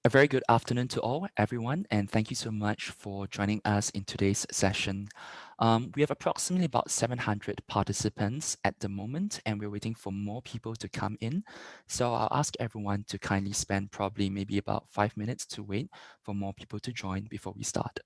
A very good afternoon to all, everyone, and thank you so much for joining us in today's session. We have approximately about 700 participants at the moment, and we're waiting for more people to come in. So I'll ask everyone to kindly spend probably maybe about 5 minutes to wait for more people to join before we start.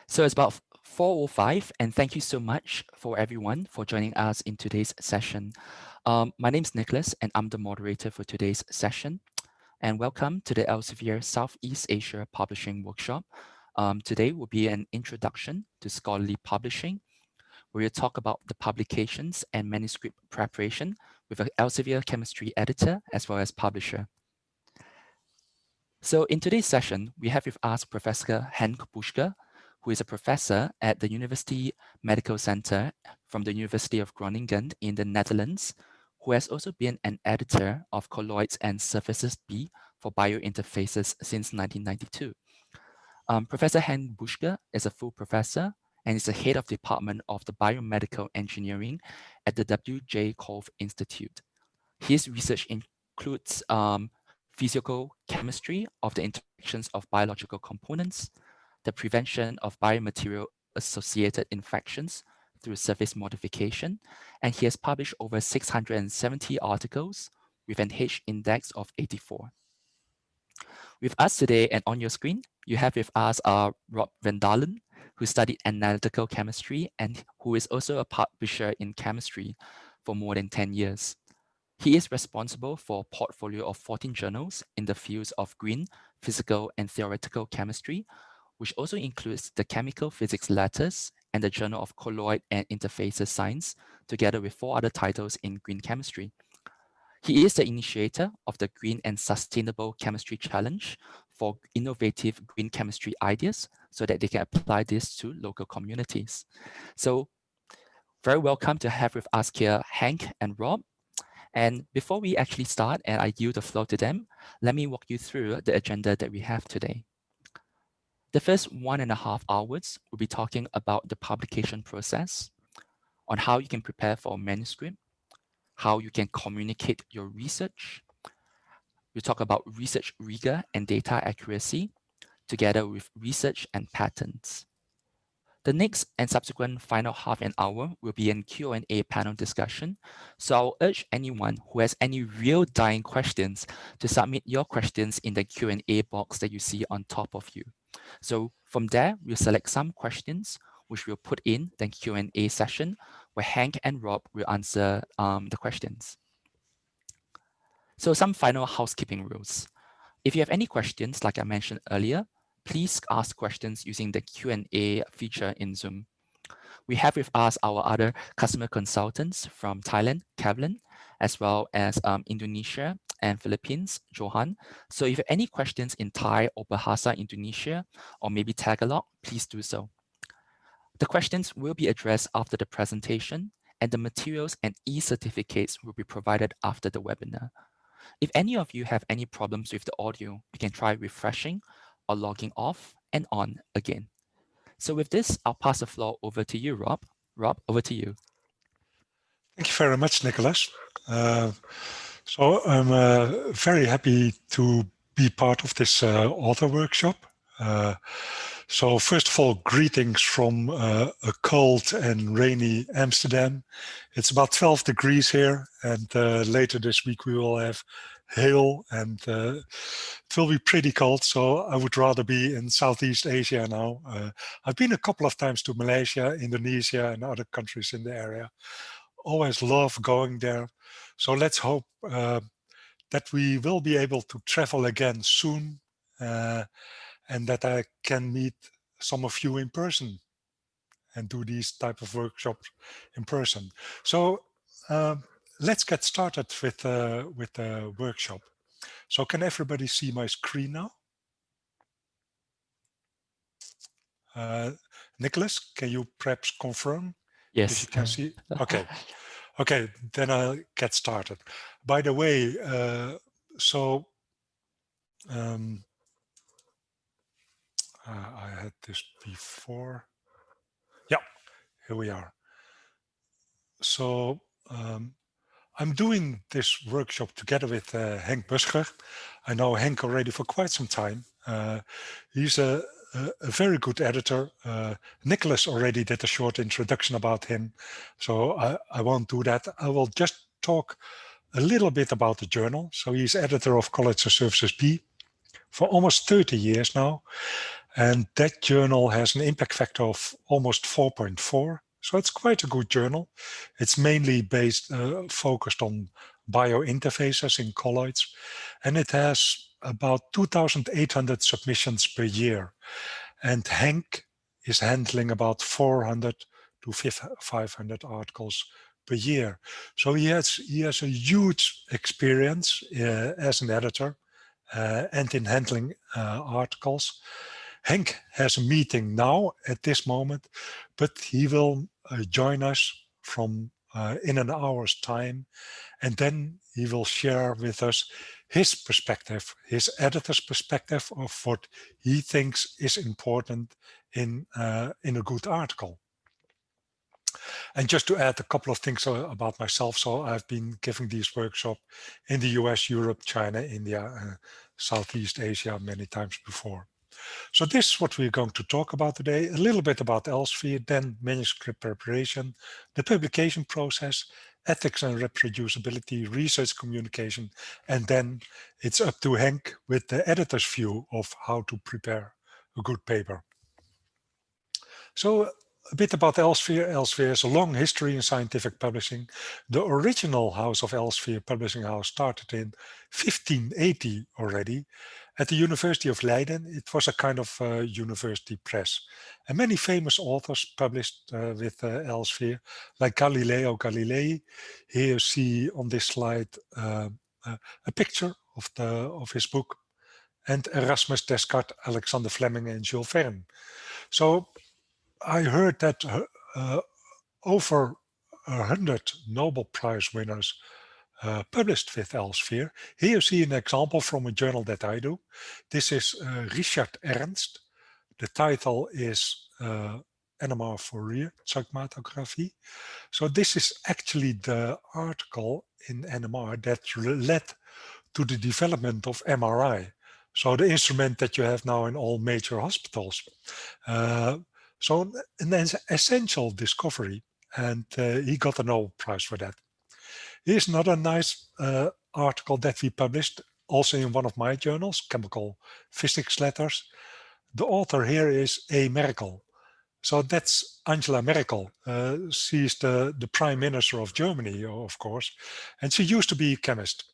So it's about 4:05, and thank you so much for everyone for joining us in today's session. My name is Nicholas, and I'm the moderator for today's session. And welcome to the Elsevier Southeast Asia Publishing Workshop. Today will be an introduction to scholarly publishing, where we'll talk about the publications and manuscript preparation with an Elsevier chemistry editor as well as publisher. So in today's session, we have with us Professor Henk Buschke, who is a professor at the University Medical Center from the University of Groningen in the Netherlands, who has also been an editor of Colloids and Surfaces B for biointerfaces since 1992. Professor Henk Buschke is a full professor and is the head of the Department of the Biomedical Engineering at the W.J. Kolff Institute. His research includes physical chemistry of the interactions of biological components, the prevention of biomaterial-associated infections through surface modification, and he has published over 670 articles with an H index of 84. With us today and on your screen, you have with us Rob Van Dalen, who studied analytical chemistry and who is also a publisher in chemistry for more than 10 years. He is responsible for a portfolio of 14 journals in the fields of green, physical, and theoretical chemistry, which also includes the Chemical Physics Letters and the Journal of Colloid and Interfaces Science, together with 4 other titles in green chemistry. He is the initiator of the Green and Sustainable Chemistry Challenge for innovative green chemistry ideas so that they can apply this to local communities. So very welcome to have with us here Hank and Rob. And before we actually start and I yield the floor to them, let me walk you through the agenda that we have today. The first 1.5 hours, we'll be talking about the publication process, on how you can prepare for a manuscript, how you can communicate your research. We'll talk about research rigor and data accuracy, together with research and patents. The next and subsequent final half an hour will be a Q&A panel discussion. So I'll urge anyone who has any real dying questions to submit your questions in the Q&A box that you see on top of you. So from there, we'll select some questions, which we'll put in the Q&A session, where Hank and Rob will answer the questions. So some final housekeeping rules. If you have any questions, like I mentioned earlier, please ask questions using the Q&A feature in Zoom. We have with us our other customer consultants from Thailand, Kevlin, as well as Indonesia and Philippines, Johan. So if you have any questions in Thai or Bahasa Indonesia, or maybe Tagalog, please do so. The questions will be addressed after the presentation, and the materials and e-certificates will be provided after the webinar. If any of you have any problems with the audio, you can try refreshing or logging off and on again. So with this, I'll pass the floor over to you, Rob. Rob, over to you. Thank you very much, Nicholas. So I'm very happy to be part of this author workshop. So first of all, greetings from a cold and rainy Amsterdam. It's about 12 degrees here, and later this week we will have hail, and it will be pretty cold, so I would rather be in Southeast Asia now. I've been a couple of times to Malaysia, Indonesia, and other countries in the area. Always love going there. So let's hope that we will be able to travel again soon, and that I can meet some of you in person and do these type of workshops in person. So let's get started with the workshop. So can everybody see my screen now? Nicholas, can you perhaps confirm? Yes. If you can see. Okay. Okay, then I'll get started. By the way, I had this before. Yeah, here we are. So I'm doing this workshop together with Henk Busker. I know Henk already for quite some time. He's a very good editor. Nicholas already did a short introduction about him, so I won't do that. I will just talk a little bit about the journal. So he's editor of College of Services B for almost 30 years now. And that journal has an impact factor of almost 4.4. So it's quite a good journal. It's mainly focused on biointerfaces in colloids. And it has about 2,800 submissions per year. And Henk is handling about 400 to 500 articles per year. So he has a huge experience as an editor and in handling articles. Henk has a meeting now at this moment, but he will join us from in an hour's time, and then he will share with us his perspective, his editor's perspective of what he thinks is important in a good article. And just to add a couple of things about myself, so I've been giving these workshops in the US, Europe, China, India, Southeast Asia many times before. So this is what we're going to talk about today, a little bit about Elsevier, then manuscript preparation, the publication process, ethics and reproducibility, research communication, and then it's up to Henk with the editor's view of how to prepare a good paper. So a bit about Elsevier. Elsevier has a long history in scientific publishing. The original House of Elsevier publishing house started in 1580 already. At the University of Leiden, it was a kind of university press. And many famous authors published with Elsevier, like Galileo Galilei. Here you see on this slide a picture of his book, and Erasmus Descartes, Alexander Fleming, and Jules Verne. So I heard that over 100 Nobel Prize winners published with Elsevier. Here you see an example from a journal that I do. This is Richard Ernst. The title is NMR for Rear Zygmatography. So this is actually the article in NMR that led to the development of MRI. So the instrument that you have now in all major hospitals. So an essential discovery, and he got a Nobel Prize for that. Here's another nice article that we published also in one of my journals, Chemical Physics Letters. The author here is A. Merkel. So that's Angela Merkel. She's the prime minister of Germany, of course, and she used to be a chemist.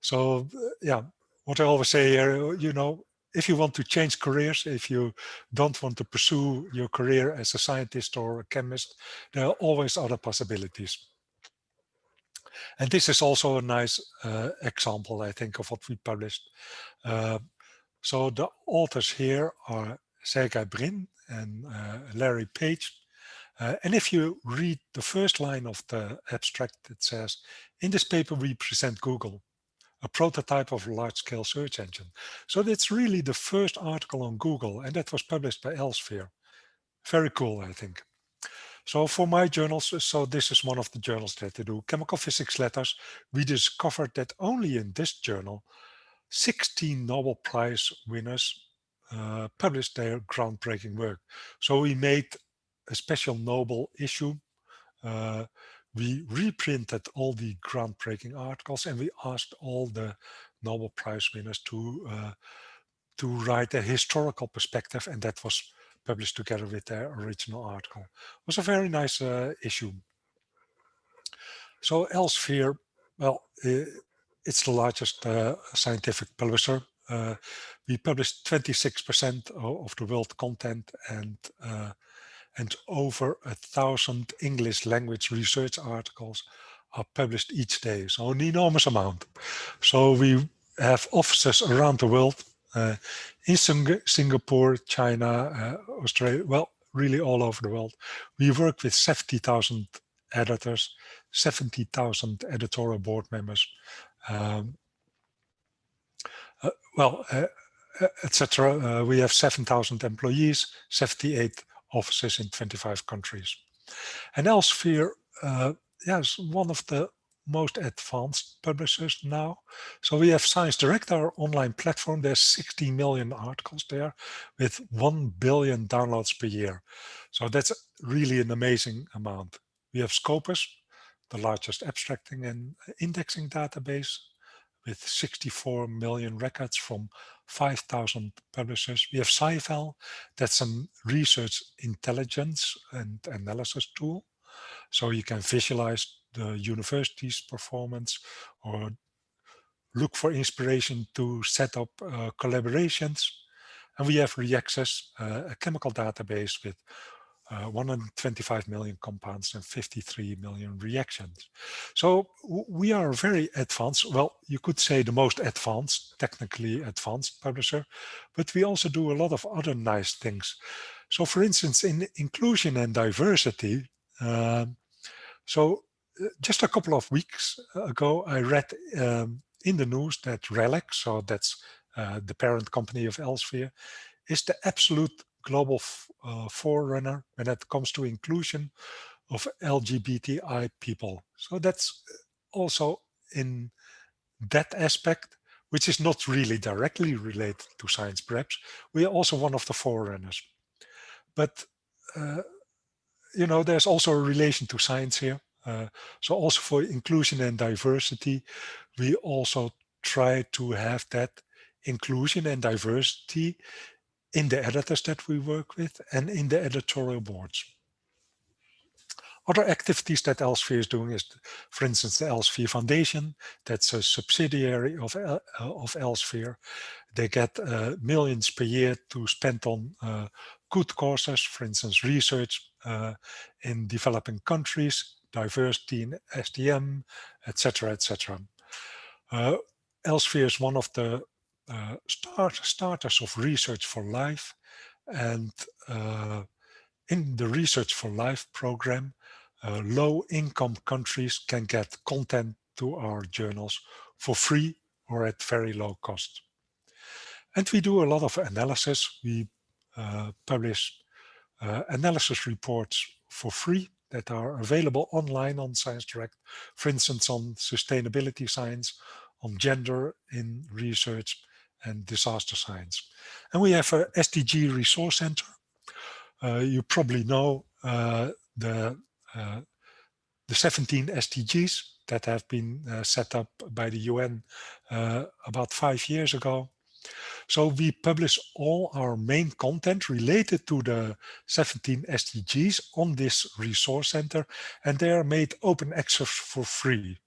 So yeah, what I always say here, you know, if you want to change careers, if you don't want to pursue your career as a scientist or a chemist, there are always other possibilities. And this is also a nice example, I think, of what we published. So the authors here are Sergey Brin and Larry Page. And if you read the first line of the abstract, it says, in this paper, we present Google, a prototype of a large-scale search engine. So that's really the first article on Google, and that was published by Elsevier. Very cool, I think. So for my journals, so this is one of the journals that I do, Chemical Physics Letters, we discovered that only in this journal, 16 Nobel Prize winners published their groundbreaking work. So we made a special Nobel issue. We reprinted all the groundbreaking articles, and we asked all the Nobel Prize winners to write a historical perspective, and that was published together with their original article. It was a very nice issue. So Elsevier, well, it's the largest scientific publisher. We publish 26% of the world content, and over 1,000 English language research articles are published each day. So an enormous amount. So we have offices around the world, in Singapore, China, Australia, well, really all over the world. We work with 70,000 editors, 70,000 editorial board members, etc. We have 7,000 employees, 78 offices in 25 countries. And Elsevier is one of the most advanced publishers now. So we have Science Direct, our online platform. There's 60 million articles there with 1 billion downloads per year. So that's really an amazing amount. We have Scopus, the largest abstracting and indexing database, with 64 million records from 5,000 publishers. We have SciVal, that's a research intelligence and analysis tool. So you can visualize the university's performance or look for inspiration to set up collaborations. And we have Reaccess, a chemical database with 125 million compounds and 53 million reactions. So we are very advanced. Well, you could say the most advanced, technically advanced publisher, but we also do a lot of other nice things. So for instance, in inclusion and diversity, just a couple of weeks ago, I read in the news that RELX, so that's the parent company of Elsevier, is the absolute global forerunner when it comes to inclusion of LGBTI people. So that's also in that aspect, which is not really directly related to science, perhaps. We are also one of the forerunners. But, you know, there's also a relation to science here. So also for inclusion and diversity, we also try to have that inclusion and diversity in the editors that we work with and in the editorial boards. Other activities that Elsevier is doing is, for instance, the Elsevier Foundation. That's a subsidiary of Elsevier. They get millions per year to spend on good causes, for instance, research in developing countries, diversity in STM, etc., etc. Elsevier is one of the starters of Research for Life, and in the Research for Life program, low-income countries can get content to our journals for free or at very low cost. And we do a lot of analysis. We publish analysis reports for free that are available online on ScienceDirect, for instance, on sustainability science, on gender in research, and disaster science. And we have a SDG Resource Center. You probably know the 17 SDGs that have been set up by the UN about 5 years ago. So we publish all our main content related to the 17 SDGs on this resource center, and they are made open access for free.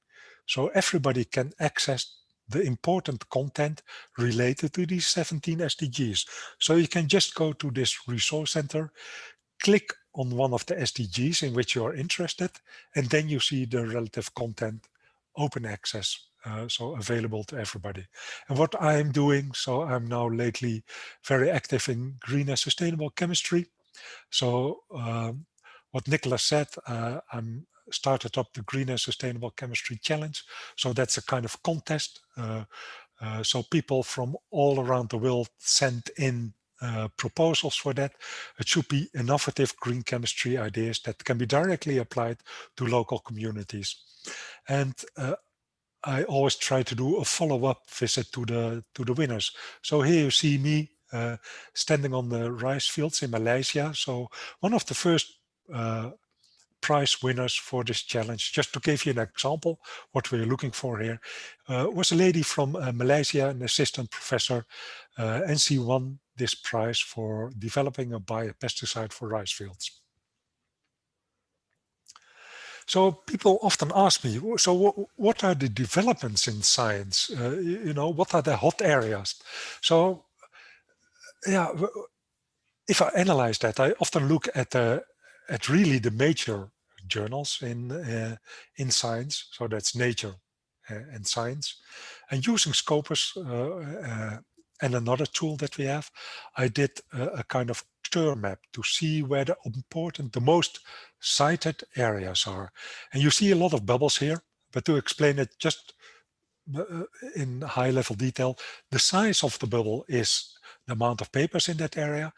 So everybody can access the important content related to these 17 SDGs. So you can just go to this resource center, click on one of the SDGs in which you are interested, and then you see the relative content open access, so available to everybody. And what I'm doing, so I'm now lately very active in green and sustainable chemistry. So what Nicholas said, I'm started up the Green and Sustainable Chemistry Challenge. So that's a kind of contest. So people from all around the world send in proposals for that. It should be innovative green chemistry ideas that can be directly applied to local communities. And I always try to do a follow-up visit to the winners. So here you see me standing on the rice fields in Malaysia. So one of the first prize winners for this challenge, just to give you an example, what we're looking for here, was a lady from Malaysia, an assistant professor, and she won this prize for developing a biopesticide for rice fields. So people often ask me, so what are the developments in science? You know, what are the hot areas? So yeah, if I analyze that, I often look at really the major journals in science. So that's Nature and Science. And using Scopus and another tool that we have, I did a kind of term map to see where the most cited areas are. And you see a lot of bubbles here, but to explain it just in high level detail, the size of the bubble is the amount of papers in that area,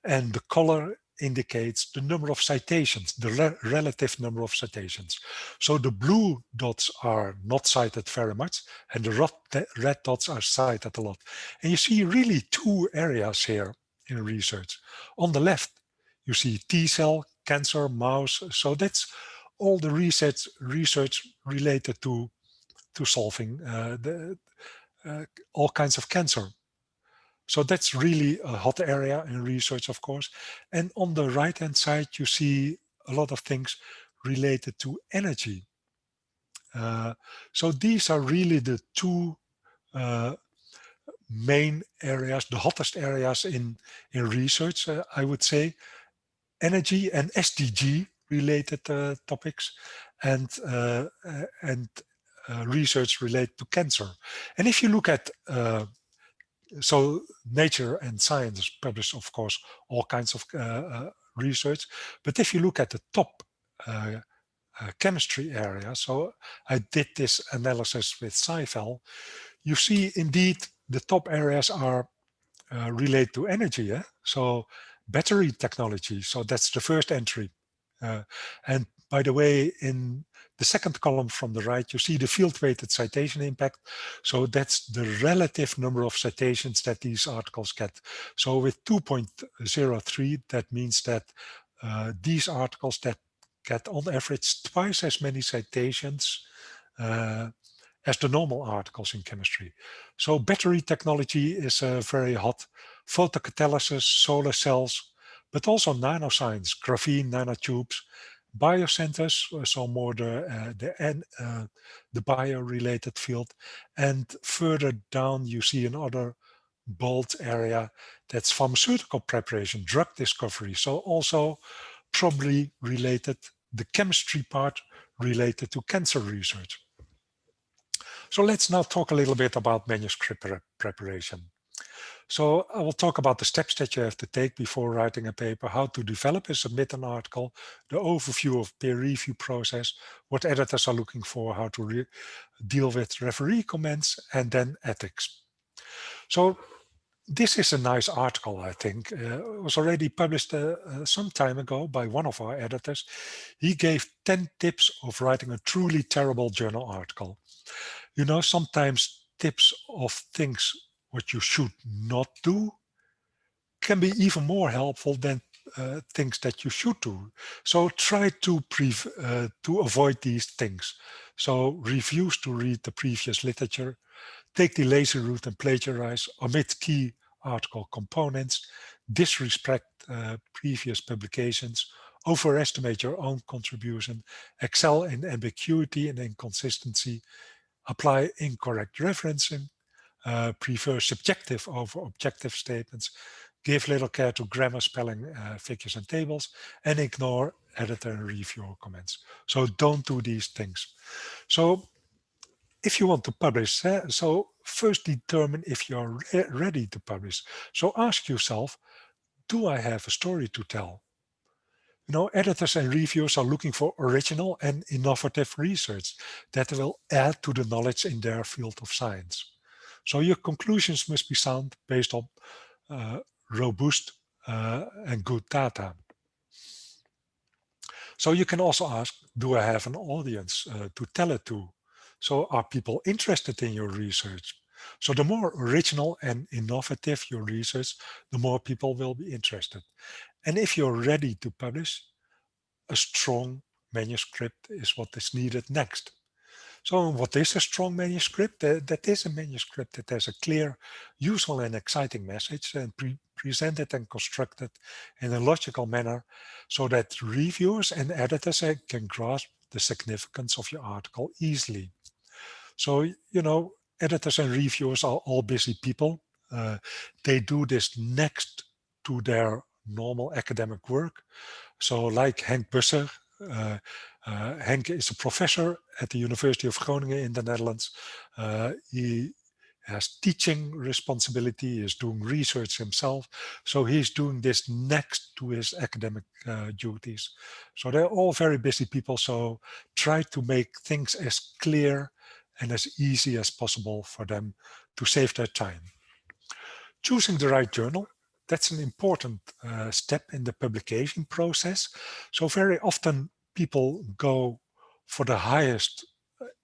and the color indicates the number of citations, the relative number of citations. So the blue dots are not cited very much, and the red dots are cited a lot. And you see really two areas here in research. On the left, you see T-cell, cancer, mouse. So that's all the research related to solving all kinds of cancer. So that's really a hot area in research, of course. And on the right-hand side, you see a lot of things related to energy. So these are really the two main areas, the hottest areas in research, I would say. Energy and SDG related topics, and research related to cancer. And if you look at so Nature and Science publish, of course, all kinds of research. But if you look at the top chemistry area, so I did this analysis with SciVal, you see indeed the top areas are related to energy. So battery technology, so that's the first entry. And by the way, in the second column from the right, you see the field-weighted citation impact. So that's the relative number of citations that these articles get. So with 2.03, that means that these articles that get on average twice as many citations as the normal articles in chemistry. So battery technology is very hot. Photocatalysis, solar cells, but also nanoscience, graphene, nanotubes, biocenters, so more the bio-related field. And further down, you see another bold area that's pharmaceutical preparation, drug discovery. So also probably related, the chemistry part related to cancer research. So let's now talk a little bit about manuscript preparation. So I will talk about the steps that you have to take before writing a paper, how to develop and submit an article, the overview of peer review process, what editors are looking for, how to deal with referee comments, and then ethics. So this is a nice article, I think. It was already published some time ago by one of our editors. He gave 10 tips of writing a truly terrible journal article. You know, sometimes tips of things what you should not do can be even more helpful than things that you should do. So try to avoid these things. So refuse to read the previous literature, take the lazy route and plagiarize, omit key article components, disrespect previous publications, overestimate your own contribution, excel in ambiguity and inconsistency, apply incorrect referencing, prefer subjective over objective statements, give little care to grammar, spelling, figures and tables, and ignore editor and reviewer comments. So don't do these things. So if you want to publish, so first determine if you're ready to publish. So ask yourself, do I have a story to tell? You know, editors and reviewers are looking for original and innovative research that will add to the knowledge in their field of science. So your conclusions must be sound based on robust and good data. So you can also ask, do I have an audience to tell it to? So are people interested in your research? So the more original and innovative your research, the more people will be interested. And if you're ready to publish, a strong manuscript is what is needed next. So what is a strong manuscript? That is a manuscript that has a clear, useful and exciting message and presented and constructed in a logical manner so that reviewers and editors can grasp the significance of your article easily. So, you know, editors and reviewers are all busy people. They do this next to their normal academic work. So like Henk Busser, Henk is a professor at the University of Groningen in the Netherlands. He has teaching responsibility, he is doing research himself. So he's doing this next to his academic duties. So they're all very busy people. So try to make things as clear and as easy as possible for them to save their time. Choosing the right journal, that's an important step in the publication process. So very often people go for the highest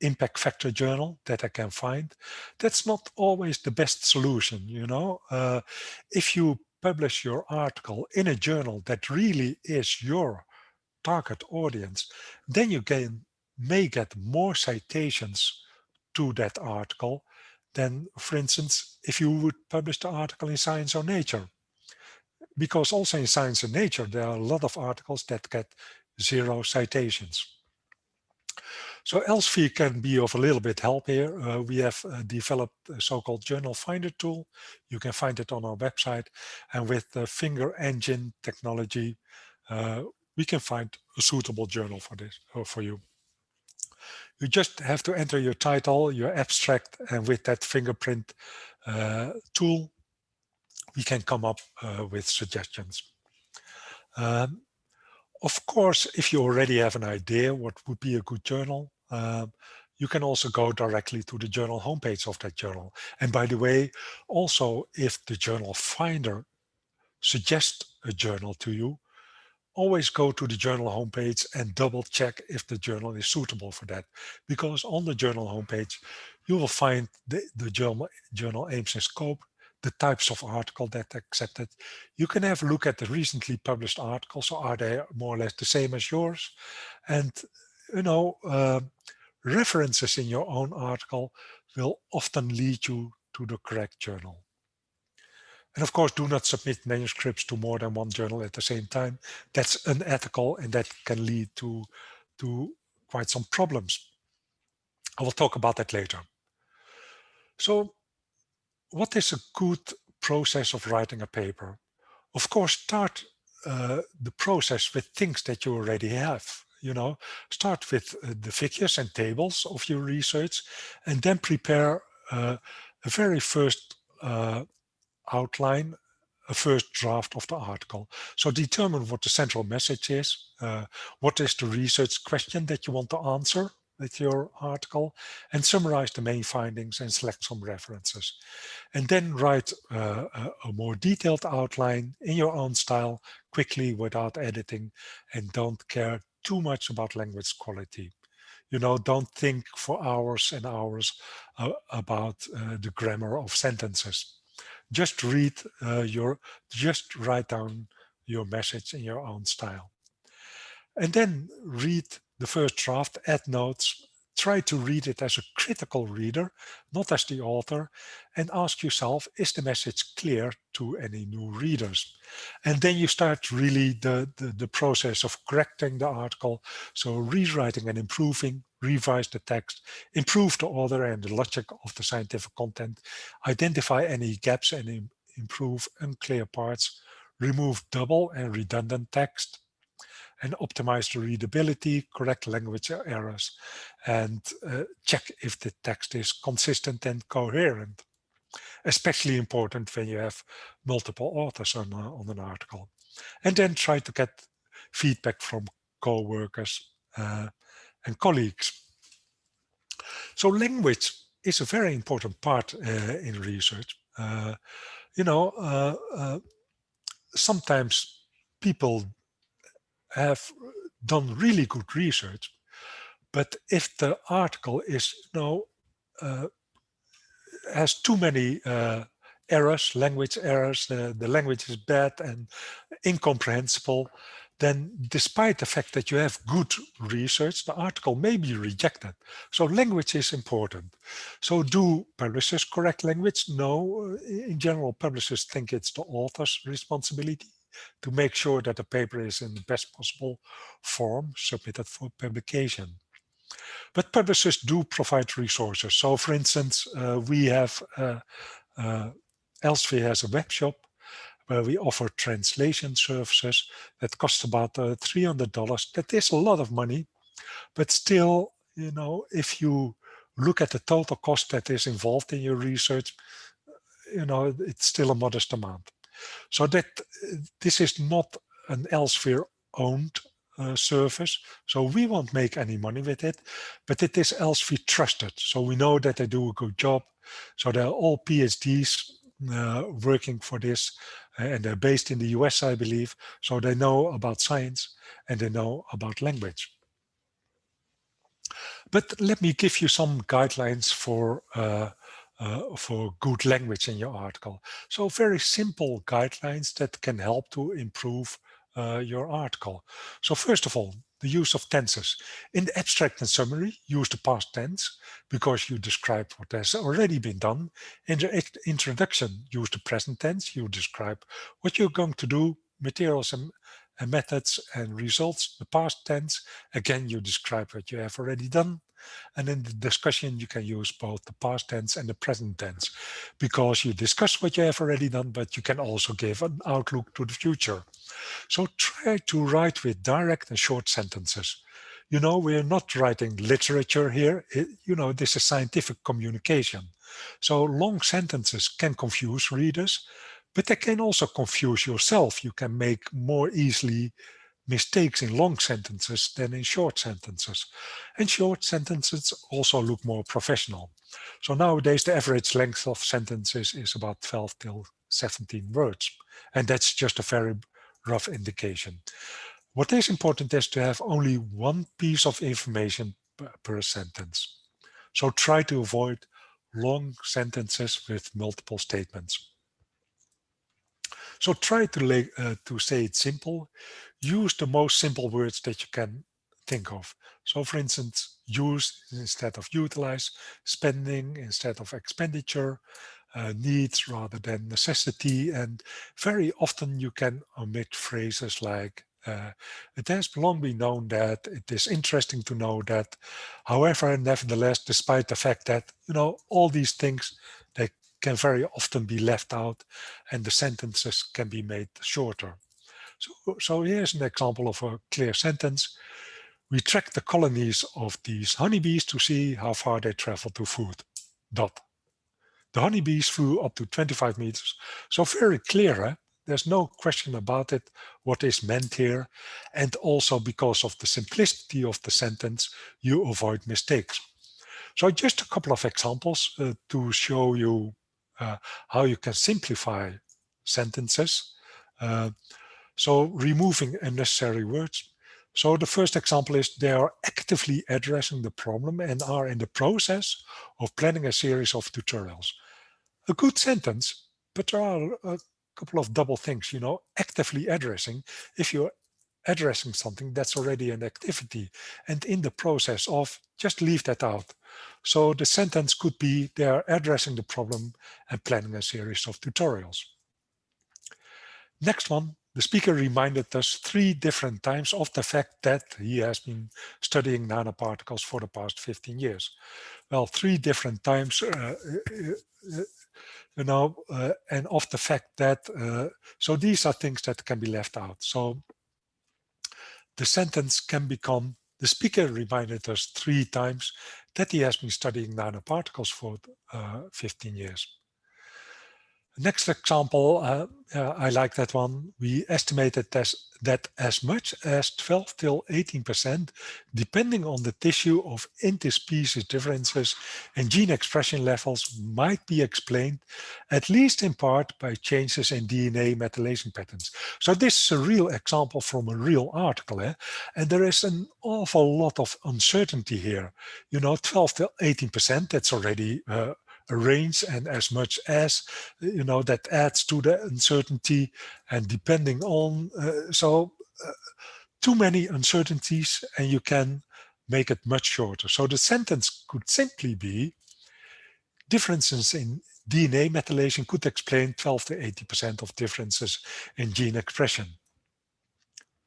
impact factor journal that I can find. That's not always the best solution, you know. If you publish your article in a journal that really is your target audience, then you may get more citations to that article than, for instance, if you would publish the article in Science or Nature. Because also in Science and Nature, there are a lot of articles that get 0 citations. So Elsevier can be of a little bit help here. We have developed a so-called journal finder tool. You can find it on our website. And with the finger engine technology, we can find a suitable journal for this or for you. You just have to enter your title, your abstract, and with that fingerprint tool, we can come up with suggestions. Of course, if you already have an idea what would be a good journal, you can also go directly to the journal homepage of that journal. And by the way, also if the journal finder suggests a journal to you, always go to the journal homepage and double check if the journal is suitable for that. Because on the journal homepage, you will find the journal aims and scope, the types of article that are accepted. You can have a look at the recently published articles. So are they more or less the same as yours? And, you know, references in your own article will often lead you to the correct journal. And of course, do not submit manuscripts to more than one journal at the same time. That's unethical, and that can lead to quite some problems. I will talk about that later. So what is a good process of writing a paper? Of course, start the process with things that you already have. Start with the figures and tables of your research, and then prepare a very first outline, a first draft of the article. So determine what the central message is, what is the research question that you want to answer with your article, and summarize the main findings and select some references. And then write a more detailed outline in your own style, quickly, without editing, and don't care too much about language quality. Don't think for hours and hours about the grammar of sentences. Just write down your message in your own style. And then read the first draft, add notes, try to read it as a critical reader, not as the author, and ask yourself, is the message clear to any new readers? And then you start really the process of correcting the article. So rewriting and improving, revise the text, improve the order and the logic of the scientific content, identify any gaps and improve unclear parts, remove double and redundant text, and optimize the readability, correct language errors, and check if the text is consistent and coherent. Especially important when you have multiple authors on an article. And then try to get feedback from co-workers and colleagues. So language is a very important part in research. Sometimes people have done really good research, but if the article is has too many errors, language errors, the language is bad and incomprehensible, then despite the fact that you have good research, the article may be rejected. So language is important. So do publishers correct language? No, in general, publishers think it's the author's responsibility to make sure that the paper is in the best possible form submitted for publication. But publishers do provide resources. So for instance, we have Elsevier has a web shop where we offer translation services that cost about $300. That is a lot of money, but still, if you look at the total cost that is involved in your research, it's still a modest amount. So that this is not an Elsevier owned service. So we won't make any money with it, but it is Elsevier trusted. So we know that they do a good job. So they're all PhDs working for this, and they're based in the US, I believe. So they know about science and they know about language. But let me give you some guidelines for good language in your article. So very simple guidelines that can help to improve your article. So first of all, the use of tenses. In the abstract and summary, use the past tense because you describe what has already been done. In the introduction, use the present tense. You describe what you're going to do, materials and methods and results. The past tense, again, you describe what you have already done. And in the discussion, you can use both the past tense and the present tense because you discuss what you have already done, but you can also give an outlook to the future. So try to write with direct and short sentences. We're not writing literature here. This is scientific communication. So long sentences can confuse readers, but they can also confuse yourself. You can make more easily mistakes in long sentences than in short sentences. And short sentences also look more professional. So nowadays, the average length of sentences is about 12 till 17 words. And that's just a very rough indication. What is important is to have only one piece of information per sentence. So try to avoid long sentences with multiple statements. So try to say it simple. Use the most simple words that you can think of. So for instance, use instead of utilize, spending instead of expenditure, needs rather than necessity, and very often you can omit phrases like it has long been known that, it is interesting to know that, however, nevertheless, despite the fact that, all these things, they can very often be left out and the sentences can be made shorter. So here's an example of a clear sentence. We track the colonies of these honeybees to see how far they travel to food. Dot. The honeybees flew up to 25 meters. So very clear, eh? There's no question about it, what is meant here. And also because of the simplicity of the sentence, you avoid mistakes. So just a couple of examples to show you how you can simplify sentences. So removing unnecessary words. So the first example is they are actively addressing the problem and are in the process of planning a series of tutorials. A good sentence, but there are a couple of double things, actively addressing. If you're addressing something, that's already an activity, and in the process of, just leave that out. So the sentence could be they are addressing the problem and planning a series of tutorials. Next one, the speaker reminded us 3 different times of the fact that he has been studying nanoparticles for the past 15 years. Well, 3 different times, and of the fact that, so these are things that can be left out. So the sentence can become, the speaker reminded us 3 times that he has been studying nanoparticles for 15 years. Next example, I like that one. We estimated that as much as 12 till 18%, depending on the tissue, of interspecies differences in gene expression levels might be explained, at least in part, by changes in DNA methylation patterns. So this is a real example from a real article, and there is an awful lot of uncertainty here. 12 till 18%, that's already a range, and as much as, that adds to the uncertainty, and depending on, too many uncertainties and you can make it much shorter. So the sentence could simply be, differences in DNA methylation could explain 12 to 80% of differences in gene expression.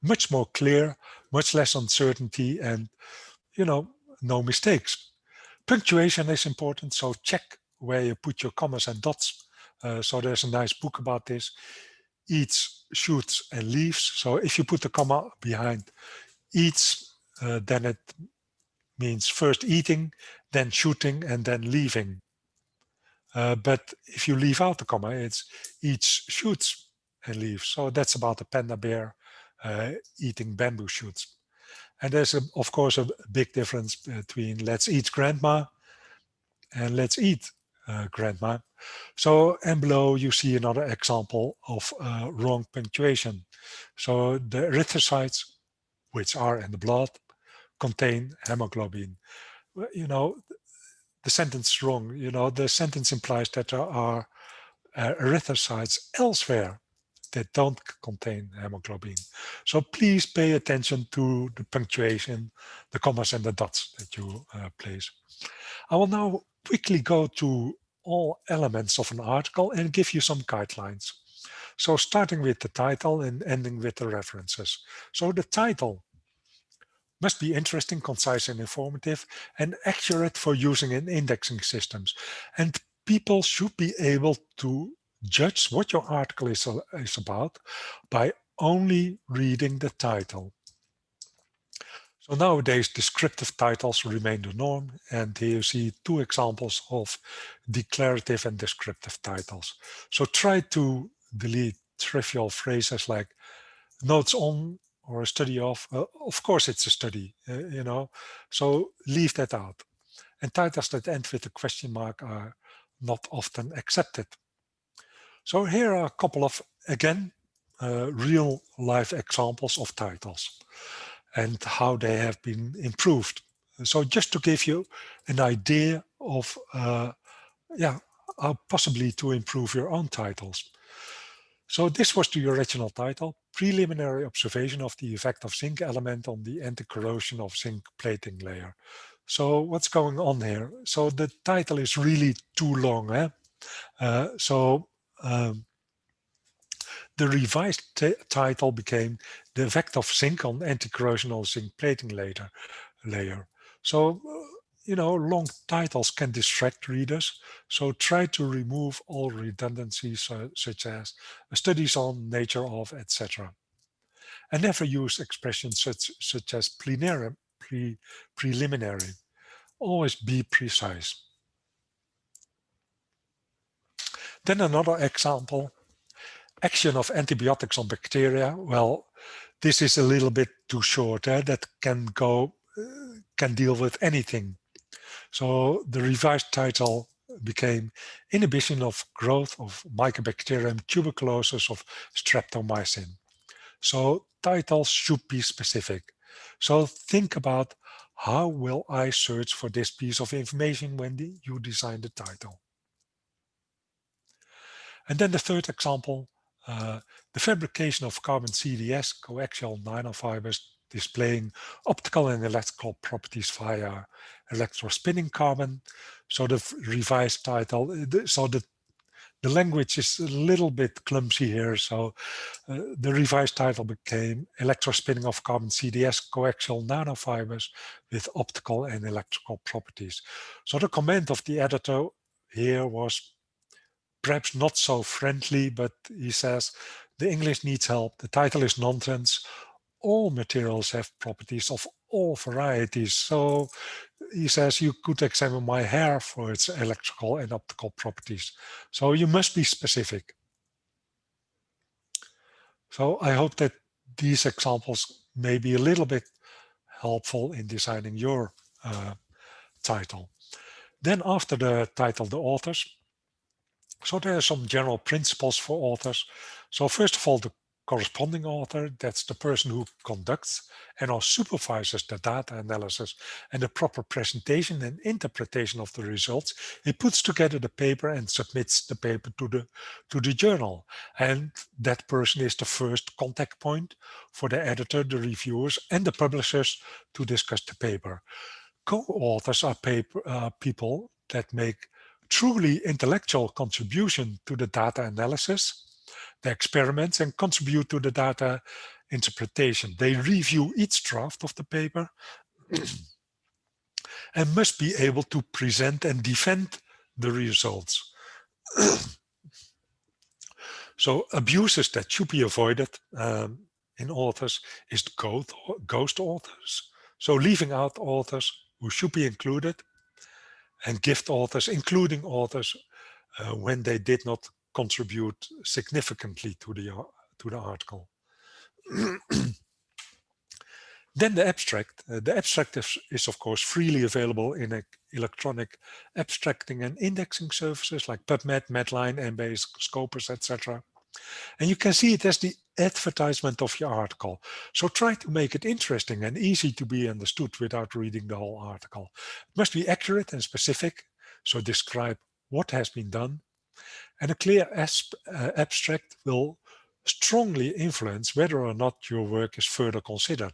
Much more clear, much less uncertainty, and, no mistakes. Punctuation is important, so check where you put your commas and dots. So there's a nice book about this. Eats, shoots, and leaves. So if you put the comma behind eats, then it means first eating, then shooting, and then leaving. But if you leave out the comma, it's eats, shoots, and leaves. So that's about a panda bear eating bamboo shoots. And there's, of course, a big difference between let's eat grandma and let's eat grandma. So, and below you see another example of wrong punctuation. So the erythrocytes, which are in the blood, contain hemoglobin. The sentence is wrong. The sentence implies that there are erythrocytes elsewhere that don't contain hemoglobin. So please pay attention to the punctuation, the commas and the dots that you place. I will now quickly go to all elements of an article and give you some guidelines. So starting with the title and ending with the references. So the title must be interesting, concise, and informative, and accurate for using in indexing systems. And people should be able to judge what your article is about by only reading the title. So nowadays, descriptive titles remain the norm, and here you see 2 examples of declarative and descriptive titles. So try to delete trivial phrases like notes on or a study of course it's a study, so leave that out. And titles that end with a question mark are not often accepted. So here are a couple of, again, real life examples of titles and how they have been improved. So just to give you an idea of, how possibly to improve your own titles. So this was the original title, Preliminary Observation of the Effect of Zinc Element on the Anti-Corrosion of Zinc Plating Layer. So what's going on here? So the title is really too long. The revised title became The Effect of Zinc on Anti-Corrosional Zinc Plating layer. So, long titles can distract readers. So try to remove all redundancies such as studies on, nature of, etc. And never use expressions such as preliminary. Always be precise. Then another example, action of antibiotics on bacteria. Well, this is a little bit too short. That can deal with anything. So the revised title became Inhibition of Growth of Mycobacterium tuberculosis of Streptomycin. So titles should be specific. So think about, how will I search for this piece of information when you design the title? And then the third example, the fabrication of carbon CDS coaxial nanofibers displaying optical and electrical properties via electrospinning carbon. So the revised title, so the language is a little bit clumsy here. So the revised title became Electrospinning of Carbon CDS Coaxial Nanofibers with Optical and Electrical Properties. So the comment of the editor here was perhaps not so friendly, but he says, the English needs help. The title is nonsense. All materials have properties of all varieties. So he says, you could examine my hair for its electrical and optical properties. So you must be specific. So I hope that these examples may be a little bit helpful in designing your title. Then after the title, the authors. So there are some general principles for authors. So first of all, the corresponding author, that's the person who conducts and or supervises the data analysis and the proper presentation and interpretation of the results. He puts together the paper and submits the paper to the journal. And that person is the first contact point for the editor, the reviewers, and the publishers to discuss the paper. Co-authors are people that make truly intellectual contribution to the data analysis, the experiments, and contribute to the data interpretation. They review each draft of the paper and must be able to present and defend the results. So abuses that should be avoided in authors is ghost authors. So leaving out authors who should be included, and gift authors, including authors when they did not contribute significantly to the article. Then the abstract. The abstract is of course freely available in electronic abstracting and indexing services like PubMed, Medline, Embase, Scopus, etc. And you can see it as the advertisement of your article. So try to make it interesting and easy to be understood without reading the whole article. It must be accurate and specific, so describe what has been done. And a clear abstract will strongly influence whether or not your work is further considered,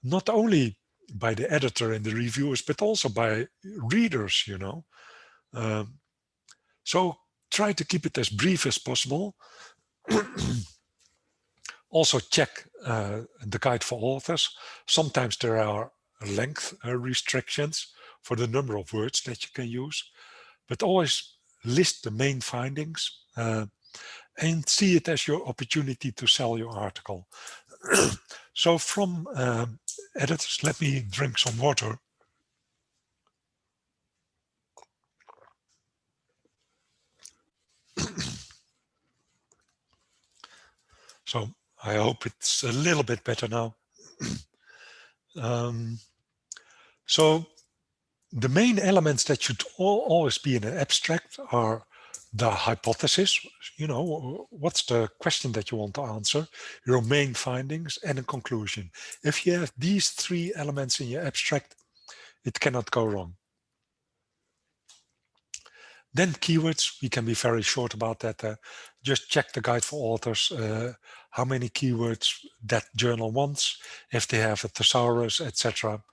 not only by the editor and the reviewers, but also by readers, So try to keep it as brief as possible. Also check the guide for authors. Sometimes there are length restrictions for the number of words that you can use, but always list the main findings and see it as your opportunity to sell your article. So from editors, let me drink some water. So I hope it's a little bit better now. So the main elements that should always be in an abstract are the hypothesis, what's the question that you want to answer, your main findings, and a conclusion. If you have these three elements in your abstract, it cannot go wrong. Then keywords, we can be very short about that. Just check the guide for authors, how many keywords that journal wants, if they have a thesaurus, etc.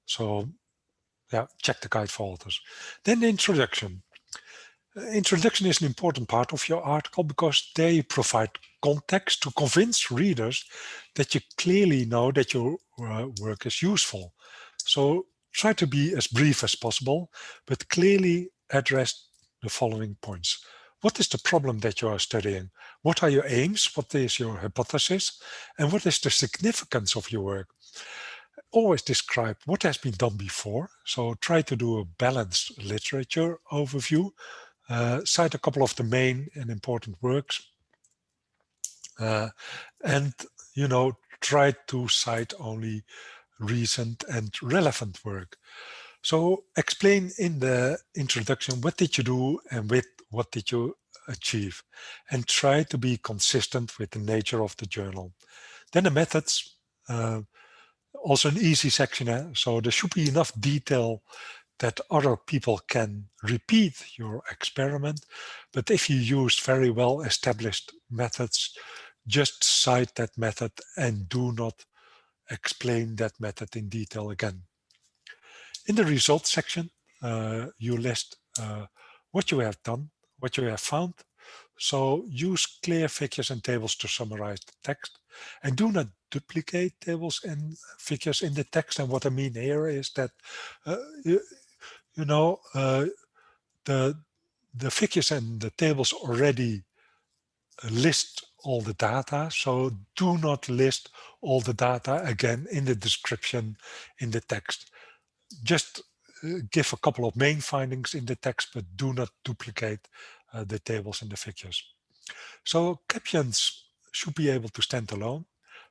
So yeah, check the guide for authors. Then the introduction. Introduction is an important part of your article because they provide context to convince readers that you clearly know that your work is useful. So try to be as brief as possible, but clearly address the following points. What is the problem that you are studying? What are your aims? What is your hypothesis? And what is the significance of your work? Always describe what has been done before. So try to do a balanced literature overview. Cite a couple of the main and important works. And, try to cite only recent and relevant work. So explain in the introduction, what did you do and with what did you achieve? And try to be consistent with the nature of the journal. Then the methods, also an easy section. So there should be enough detail that other people can repeat your experiment. But if you use very well established methods, just cite that method and do not explain that method in detail again. In the results section, you list what you have done, what you have found. So use clear figures and tables to summarize the text, and do not duplicate tables and figures in the text. And what I mean here is that the figures and the tables already list all the data, so do not list all the data again in the description in the text. Just give a couple of main findings in the text, but do not duplicate the tables and the figures. So captions should be able to stand alone.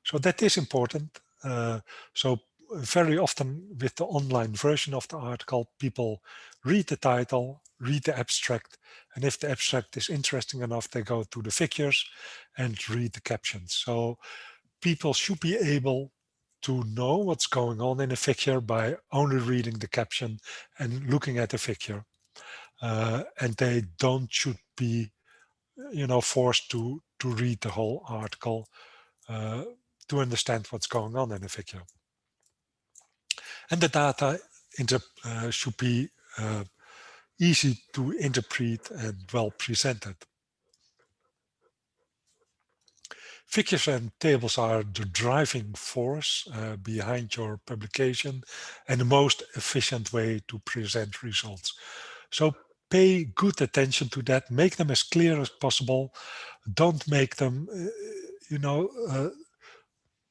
So that is important. So very often with the online version of the article, people read the title, read the abstract, and if the abstract is interesting enough, they go to the figures and read the captions. So people should be able to know what's going on in a figure by only reading the caption and looking at the figure. And they should be forced to read the whole article to understand what's going on in a figure. And the data should be easy to interpret and well presented. Figures and tables are the driving force behind your publication and the most efficient way to present results. So pay good attention to that, make them as clear as possible. Don't make them,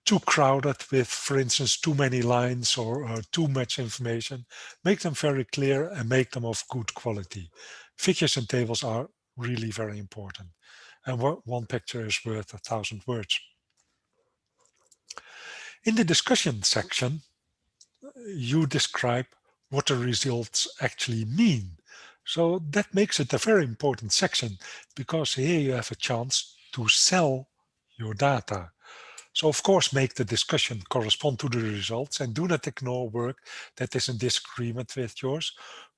too crowded with, for instance, too many lines or too much information. Make them very clear and make them of good quality. Figures and tables are really very important. And one picture is worth 1,000 words. In the discussion section, you describe what the results actually mean. So that makes it a very important section because here you have a chance to sell your data. So of course, make the discussion correspond to the results and do not ignore work that is in disagreement with yours.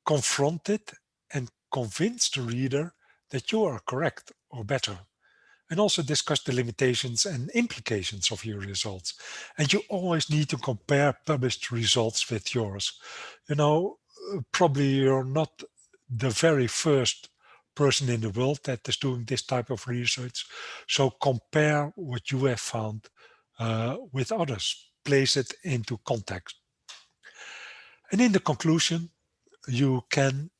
Confront it and convince the reader that you are correct or better. And also discuss the limitations and implications of your results. And you always need to compare published results with yours. Probably you're not the very first person in the world that is doing this type of research. So compare what you have found with others, place it into context. And in the conclusion, you can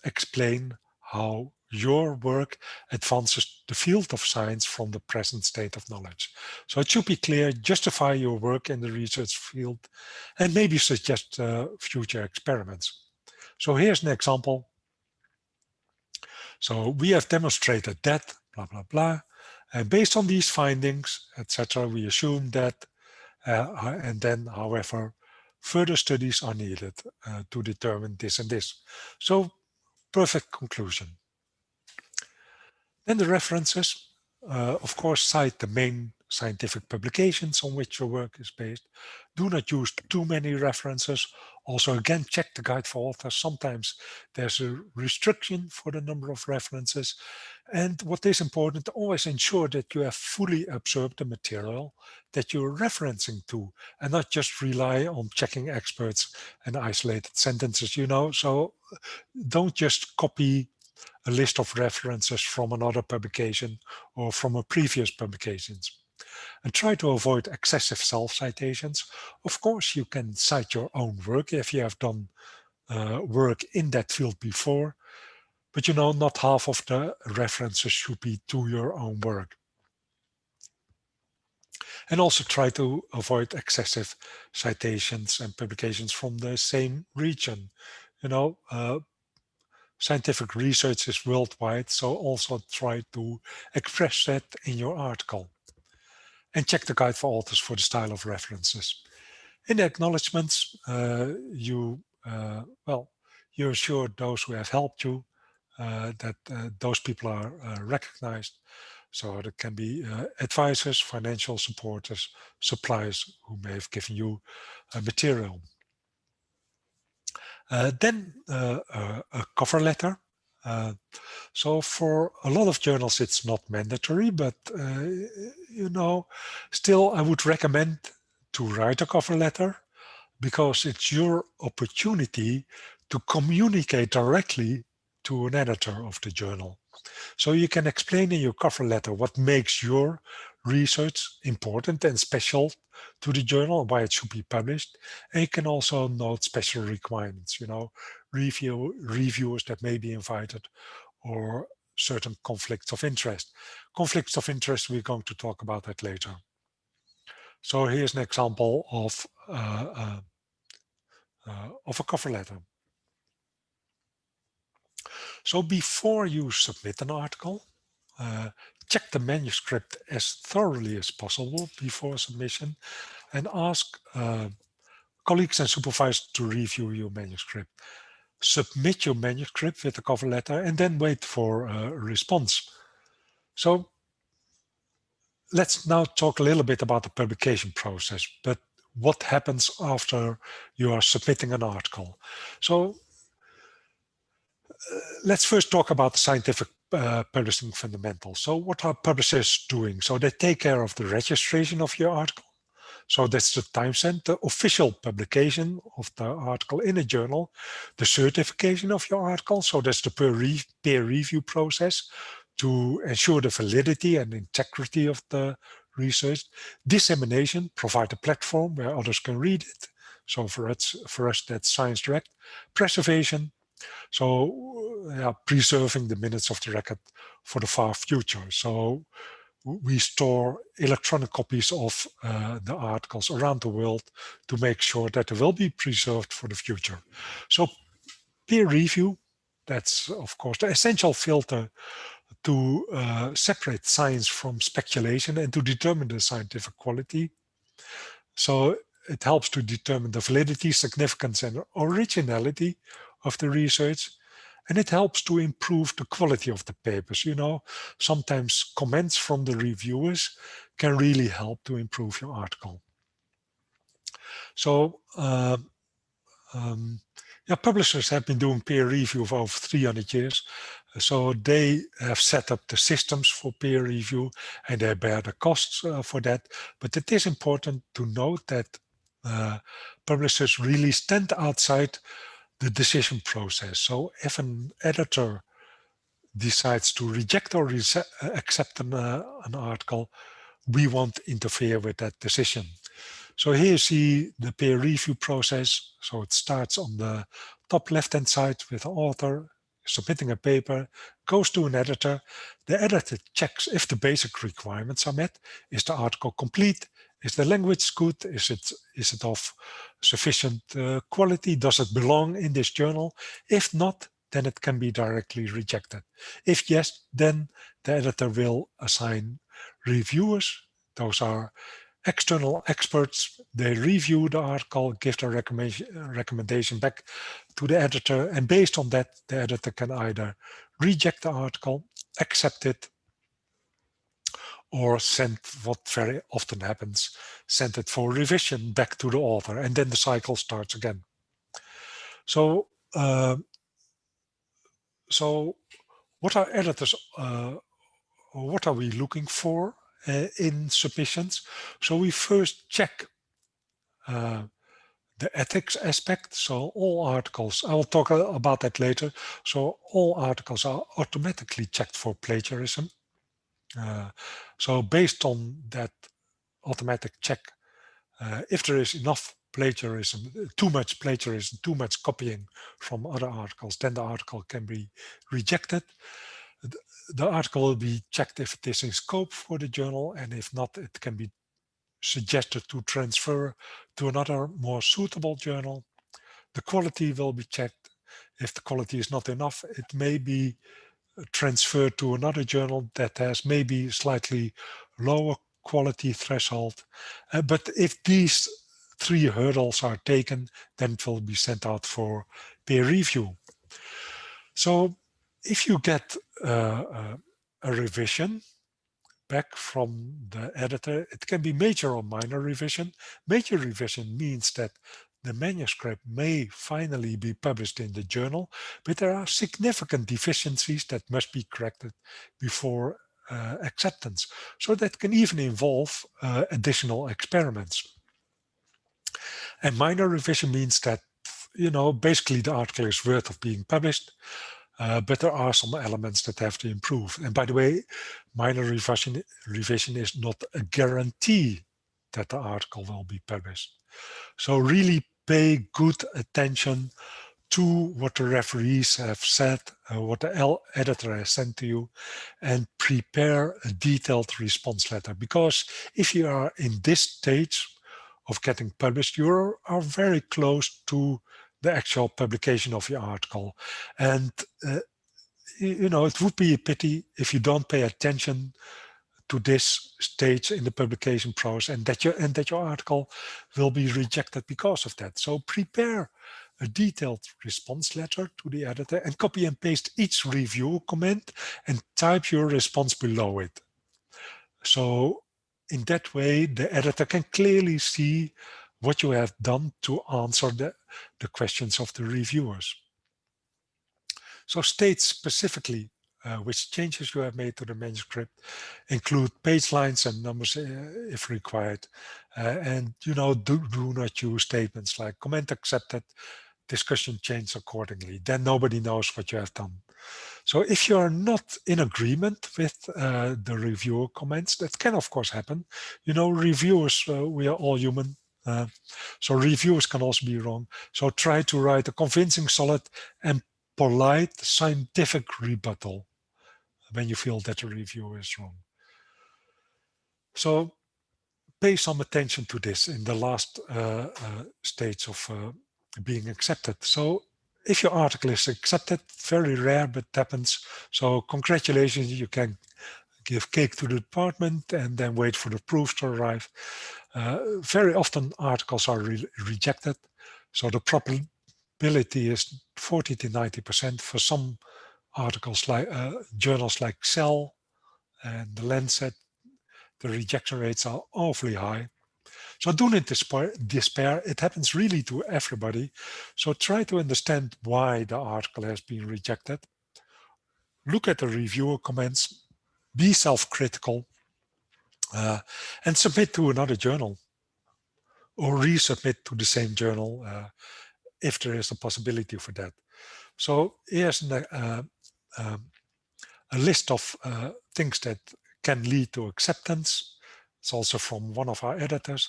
explain how your work advances the field of science from the present state of knowledge. So it should be clear, justify your work in the research field, and maybe suggest future experiments. So here's an example. So we have demonstrated that, blah, blah, blah. And based on these findings, etc., we assume that, and then, however, further studies are needed to determine this and this. So perfect conclusion. Then the references, of course, cite the main scientific publications on which your work is based. Do not use too many references. Also, again, check the guide for authors. Sometimes there's a restriction for the number of references. And what is important, always ensure that you have fully absorbed the material that you're referencing to and not just rely on checking experts and isolated sentences, So don't just copy a list of references from another publication or from a previous publications. And try to avoid excessive self-citations. Of course, you can cite your own work if you have done work in that field before, but not half of the references should be to your own work. And also try to avoid excessive citations and publications from the same region. Scientific research is worldwide, so also try to express that in your article. And check the guide for authors for the style of references. In the acknowledgements, you assure those who have helped you that those people are recognized. So there can be advisors, financial supporters, suppliers who may have given you material. Then a cover letter. So for a lot of journals, it's not mandatory, but still I would recommend to write a cover letter because it's your opportunity to communicate directly to an editor of the journal. So you can explain in your cover letter what makes your research important and special to the journal, why it should be published. And you can also note special requirements, reviewers that may be invited or certain conflicts of interest. Conflicts of interest, we're going to talk about that later. So here's an example of a cover letter. So before you submit an article, check the manuscript as thoroughly as possible before submission and ask colleagues and supervisors to review your manuscript. Submit your manuscript with a cover letter and then wait for a response. So let's now talk a little bit about the publication process, but what happens after you are submitting an article. So let's first talk about the scientific publishing fundamentals. So what are publishers doing? So they take care of the registration of your article. So that's the timestamp, the official publication of the article in a journal, the certification of your article. So that's the peer review process to ensure the validity and integrity of the research. Dissemination, provide a platform where others can read it. So for us that's Science Direct. Preservation, so preserving the minutes of the record for the far future. So we store electronic copies of the articles around the world to make sure that they will be preserved for the future. So peer review, that's of course the essential filter to separate science from speculation and to determine the scientific quality. So it helps to determine the validity, significance, and originality of the research. And it helps to improve the quality of the papers. Sometimes comments from the reviewers can really help to improve your article. So publishers have been doing peer review for over 300 years. So they have set up the systems for peer review and they bear the costs for that. But it is important to note that publishers really stand outside the decision process. So if an editor decides to reject or accept an article, we won't interfere with that decision. So here you see the peer review process. So it starts on the top left-hand side with the author submitting a paper, goes to an editor. The editor checks if the basic requirements are met. Is the article complete? Is the language good? Is it of sufficient quality? Does it belong in this journal? If not, then it can be directly rejected. If yes, then the editor will assign reviewers. Those are external experts. They review the article, give their recommendation back to the editor, and based on that, the editor can either reject the article, accept it, or send, what very often happens, send it for revision back to the author, and then the cycle starts again. So, what are editors, what are we looking for in submissions? So we first check the the ethics aspect. So all articles, I will talk about that later. So all articles are automatically checked for plagiarism. So based on that automatic check, if there is enough plagiarism, too much plagiarism, too much copying from other articles, then the article can be rejected. The article will be checked if it is in scope for the journal, and if not, it can be suggested to transfer to another more suitable journal. The quality will be checked. If the quality is not enough, it may be transferred to another journal that has maybe slightly lower quality threshold. But if these 3 hurdles are taken, then it will be sent out for peer review. So if you get a revision back from the editor, it can be major or minor revision. Major revision means that the manuscript may finally be published in the journal, but there are significant deficiencies that must be corrected before acceptance. So that can even involve additional experiments. And minor revision means that, basically the article is worth of being published, but there are some elements that have to improve. And by the way, minor revision is not a guarantee that the article will be published. So really pay good attention to what the referees have said, what the editor has sent to you, and prepare a detailed response letter. Because if you are in this stage of getting published, you are very close to the actual publication of your article. And it would be a pity if you don't pay attention to this stage in the publication process, and that your article will be rejected because of that. So prepare a detailed response letter to the editor and copy and paste each review comment and type your response below it. So in that way, the editor can clearly see what you have done to answer the questions of the reviewers. So state specifically which changes you have made to the manuscript, include page lines and numbers if required. And do not use statements like comment accepted, discussion changed accordingly. Then nobody knows what you have done. So if you are not in agreement with the reviewer comments, that can of course happen. Reviewers, we are all human. So reviewers can also be wrong. So try to write a convincing, solid, and polite scientific rebuttal when you feel that the reviewer is wrong. So pay some attention to this in the last stage of being accepted. So if your article is accepted, very rare, but it happens. So congratulations, you can give cake to the department and then wait for the proofs to arrive. Very often articles are rejected. So the probability is 40 to 90% for some articles like journals like Cell and The Lancet. The rejection rates are awfully high. So do not despair. It happens really to everybody. So try to understand why the article has been rejected. Look at the reviewer comments, be self-critical, and submit to another journal or resubmit to the same journal if there is a possibility for that. So here's a list of things that can lead to acceptance. It's also from one of our editors.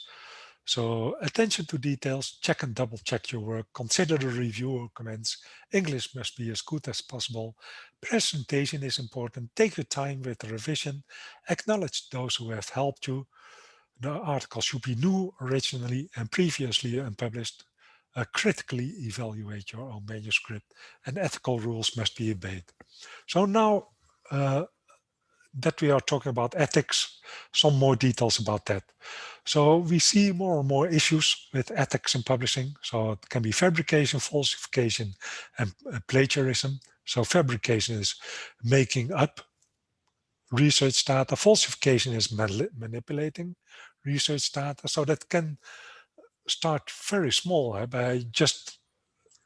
So attention to details, check and double check your work, consider the reviewer comments. English must be as good as possible. Presentation is important. Take your time with the revision. Acknowledge those who have helped you. The article should be new, originally, and previously unpublished. Critically evaluate your own manuscript, and ethical rules must be obeyed. So now that we are talking about ethics, some more details about that. So we see more and more issues with ethics in publishing. So it can be fabrication, falsification, and plagiarism. So fabrication is making up research data. Falsification is manipulating research data. So that can start very small by just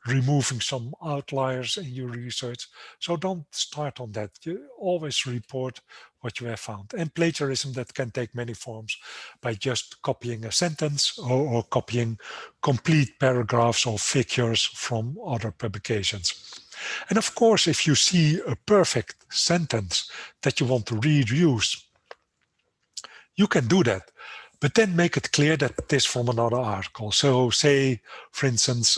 removing some outliers in your research. So don't start on that. You always report what you have found. And plagiarism, that can take many forms, by just copying a sentence or copying complete paragraphs or figures from other publications. And of course, if you see a perfect sentence that you want to reuse, you can do that. But then make it clear that it is from another article. So say, for instance,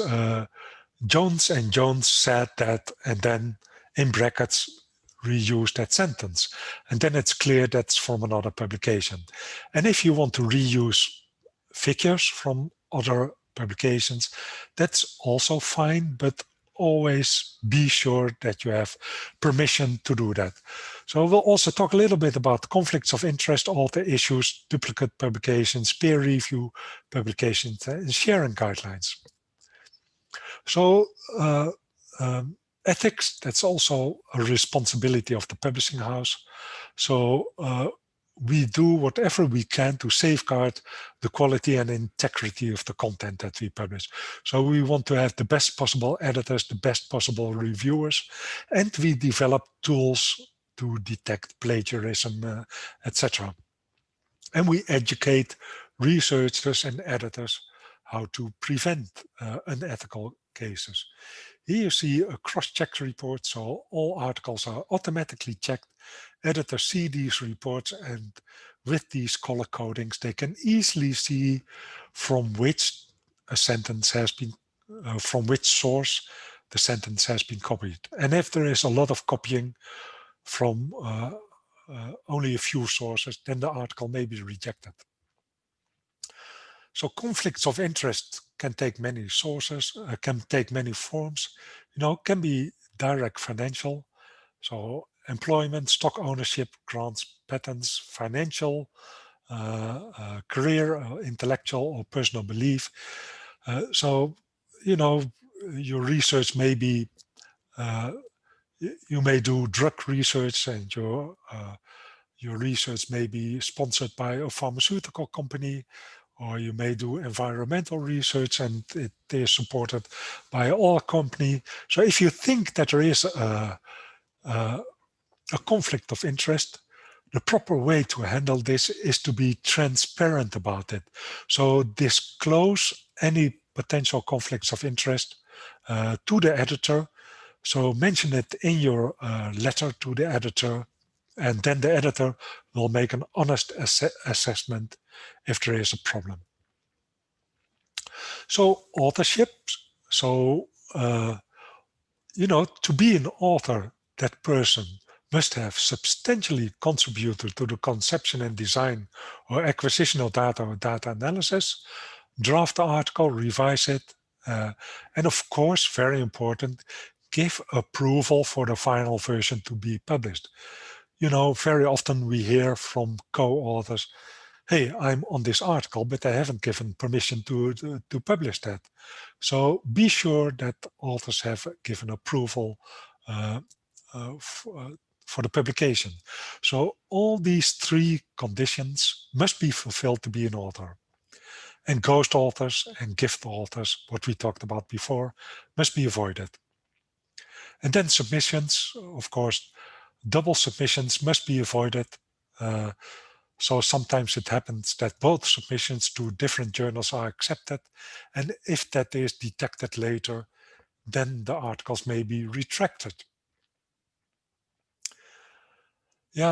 Jones and Jones said that, and then in brackets, reuse that sentence. And then it's clear that's from another publication. And if you want to reuse figures from other publications, that's also fine, but always be sure that you have permission to do that. So we'll also talk a little bit about conflicts of interest, author issues, duplicate publications, peer review publications, and sharing guidelines. So ethics, that's also a responsibility of the publishing house. So we do whatever we can to safeguard the quality and integrity of the content that we publish. So we want to have the best possible editors, the best possible reviewers, and we develop tools to detect plagiarism, etc. And we educate researchers and editors how to prevent unethical cases. Here you see a cross-check report, so all articles are automatically checked. Editors see these reports, and with these color codings, they can easily see from which a sentence has been, from which source the sentence has been copied. And if there is a lot of copying from only a few sources, then the article may be rejected. So conflicts of interest can take many sources, can take many forms. Can be direct financial, so employment, stock ownership, grants, patents, financial, career, intellectual or personal belief. So, your research may be, you may do drug research, and your research may be sponsored by a pharmaceutical company, or you may do environmental research and it is supported by an oil company. So if you think that there is a conflict of interest, the proper way to handle this is to be transparent about it. So disclose any potential conflicts of interest to the editor. So mention it in your letter to the editor, and then the editor will make an honest assessment if there is a problem. So authorship, so to be an author, that person must have substantially contributed to the conception and design or acquisition of data or data analysis, draft the article, revise it, and of course, very important, give approval for the final version to be published. Very often we hear from co-authors, hey, I'm on this article, but I haven't given permission to publish that. So be sure that authors have given approval for the publication. So all these three conditions must be fulfilled to be an author. And ghost authors and gift authors, what we talked about before, must be avoided. And then submissions, of course, double submissions must be avoided. So sometimes it happens that both submissions to different journals are accepted. And if that is detected later, then the articles may be retracted. We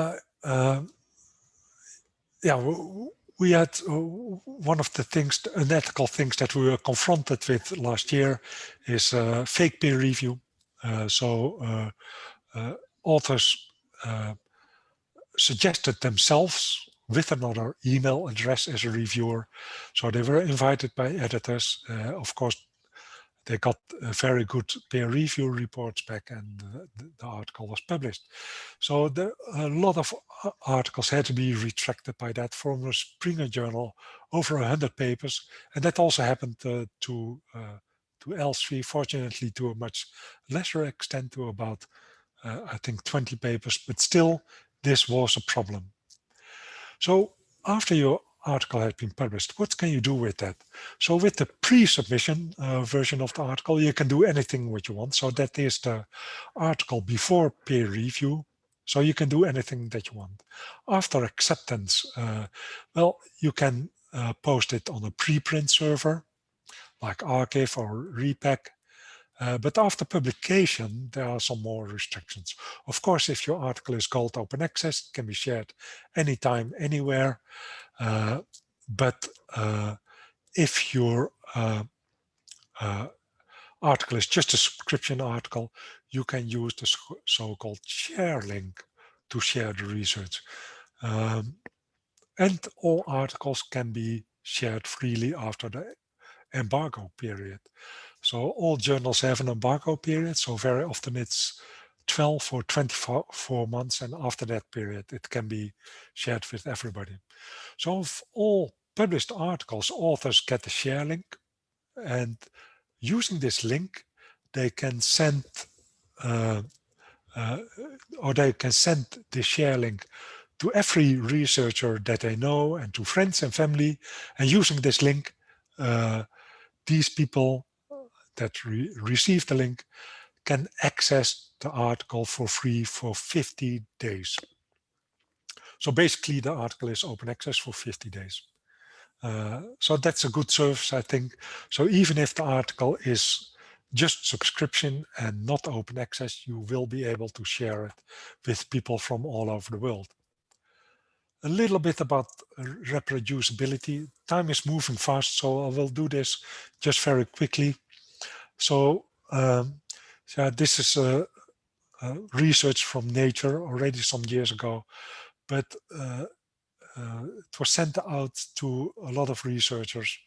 had one of the things, unethical things that we were confronted with last year is fake peer review. Authors suggested themselves with another email address as a reviewer. So they were invited by editors. Of course, they got very good peer review reports back, and the article was published. So a lot of articles had to be retracted by that from a Springer journal, over 100 papers. And that also happened to Elsevier, fortunately to a much lesser extent, to about, I think, 20 papers, but still, this was a problem. So after your article has been published. What can you do with that? So with the pre-submission version of the article, you can do anything what you want. So that is the article before peer review. So you can do anything that you want. After acceptance, well, you can post it on a preprint server like Archive or Repack. But after publication, there are some more restrictions. Of course, if your article is called open access, it can be shared anytime, anywhere. But if your article is just a subscription article, you can use the so-called share link to share the research. And all articles can be shared freely after the embargo period. So all journals have an embargo period. So very often it's 12 or 24 months. And after that period, it can be shared with everybody. So of all published articles, authors get a share link. And using this link, they can send or they can send the share link to every researcher that they know and to friends and family. And using this link, these people that receive the link can access the article for free for 50 days. So basically the article is open access for 50 days. So that's a good service, I think. So even if the article is just subscription and not open access, you will be able to share it with people from all over the world. A little bit about reproducibility. Time is moving fast, so I will do this just very quickly. So, this is research from Nature already some years ago, but it was sent out to a lot of researchers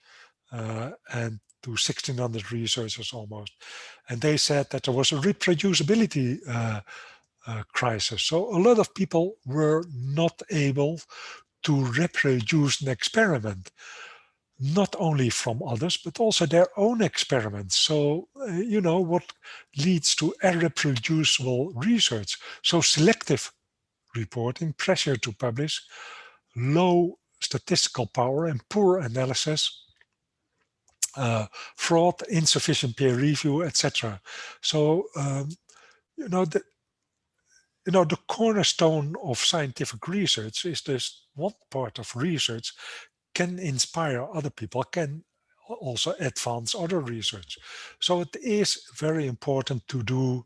and to 1,600 researchers almost. And they said that there was a reproducibility crisis. So a lot of people were not able to reproduce an experiment, not only from others, but also their own experiments. So, what leads to irreproducible research? So selective reporting, pressure to publish, low statistical power and poor analysis, fraud, insufficient peer review, etc. So, the cornerstone of scientific research is this one part of research can inspire other people, can also advance other research. So it is very important to do,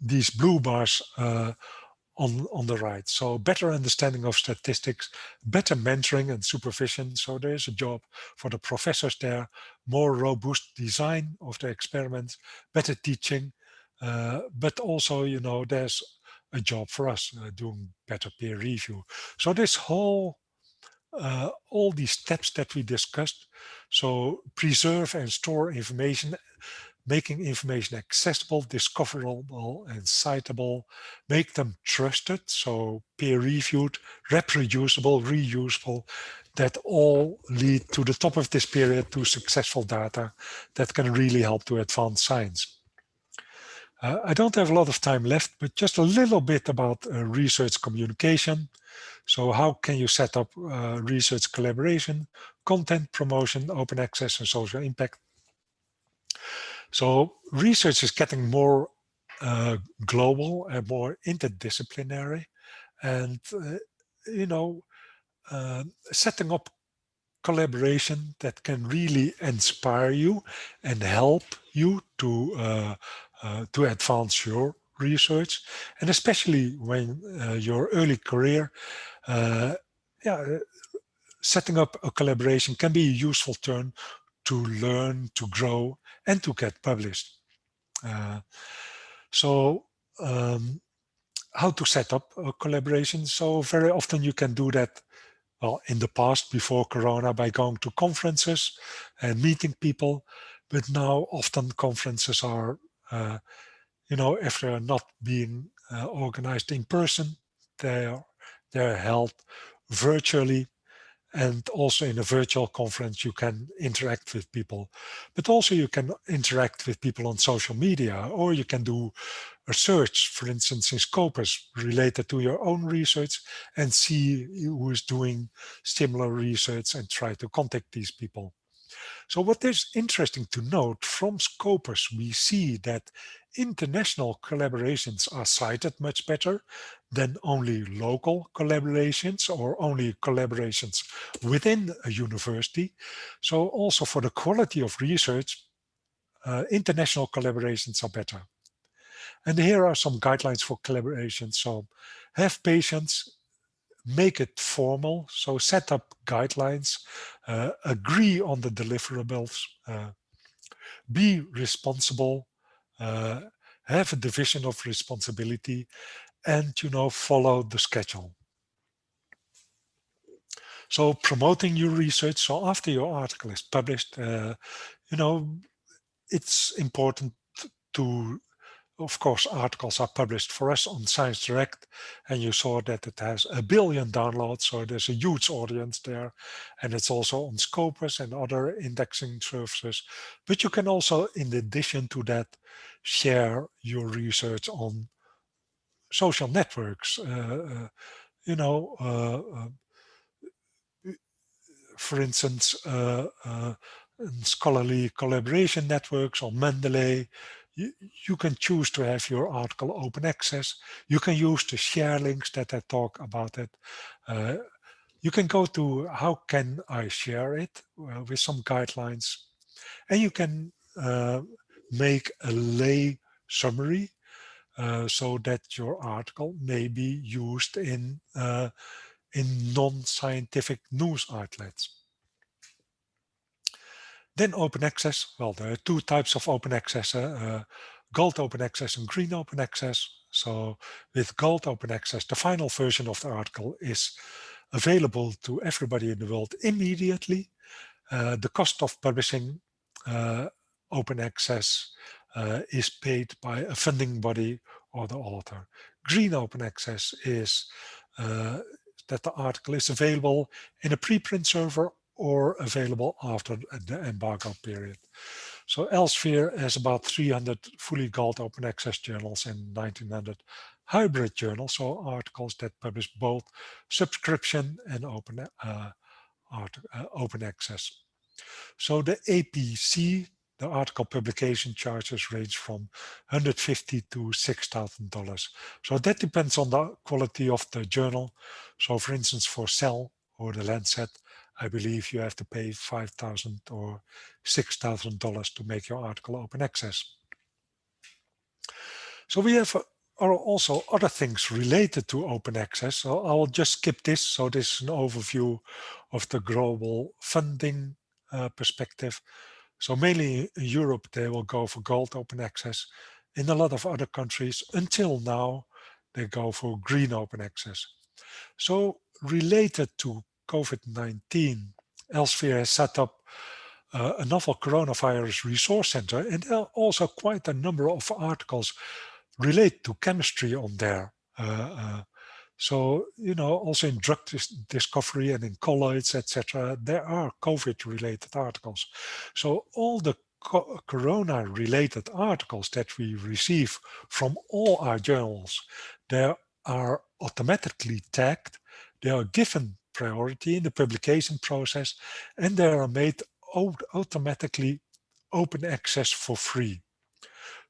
these blue bars on the right. So better understanding of statistics, better mentoring and supervision. So there is a job for the professors there, more robust design of the experiments, better teaching, but also, there's a job for us doing better peer review. So this whole all these steps that we discussed, so preserve and store information, making information accessible, discoverable, and citable, make them trusted, so peer-reviewed, reproducible, reusable, that all lead to the top of this period to successful data that can really help to advance science. I don't have a lot of time left, but just a little bit about research communication. So how can you set up research collaboration, content promotion, open access, and social impact? So research is getting more global and more interdisciplinary, and setting up collaboration that can really inspire you and help you to advance your research, and especially when your early career, setting up a collaboration can be a useful turn to learn, to grow, and to get published. How to set up a collaboration? So very often you can do that, well, in the past, before Corona, by going to conferences and meeting people. But now often conferences are, if they're not being organized in person, they're held virtually. And also in a virtual conference, you can interact with people, but also you can interact with people on social media, or you can do a search, for instance, in Scopus related to your own research and see who is doing similar research and try to contact these people. So what is interesting to note from Scopus, we see that international collaborations are cited much better than only local collaborations or only collaborations within a university. So also for the quality of research, international collaborations are better. And here are some guidelines for collaboration. So have patience, make it formal. So set up guidelines, agree on the deliverables, be responsible, have a division of responsibility, and follow the schedule. So promoting your research. So after your article is published, it's important to, of course, articles are published for us on Science Direct, and you saw that it has 1 billion downloads, so there's a huge audience there, and it's also on Scopus and other indexing services. But you can also, in addition to that, share your research on social networks, for instance, scholarly collaboration networks on Mendeley. You can choose to have your article open access. You can use the share links that I talk about it. You can go to how can I share it with some guidelines, and you can make a lay summary so that your article may be used in non-scientific news outlets. Then open access. Well, there are two types of open access, gold open access and green open access. So with gold open access, the final version of the article is available to everybody in the world immediately. The cost of publishing open access is paid by a funding body or the author. Green open access is that the article is available in a preprint server or available after the embargo period. So Elsevier has about 300 fully gold open access journals and 1900 hybrid journals, so articles that publish both subscription and open access. So the APC, the article publication charges range from $150 to $6,000. So that depends on the quality of the journal. So for instance, for Cell or the Lancet, I believe you have to pay $5,000 or $6,000 to make your article open access. So we have also other things related to open access. So I'll just skip this. So this is an overview of the global funding perspective. So mainly in Europe, they will go for gold open access. In a lot of other countries, until now, they go for green open access. So related to COVID-19, Elsevier has set up a novel coronavirus resource center, and there are also quite a number of articles relate to chemistry on there. So, also in drug discovery and in colloids, etc., there are COVID-related articles. So all the corona-related articles that we receive from all our journals, they are automatically tagged, they are given priority in the publication process, and they are made automatically open access for free.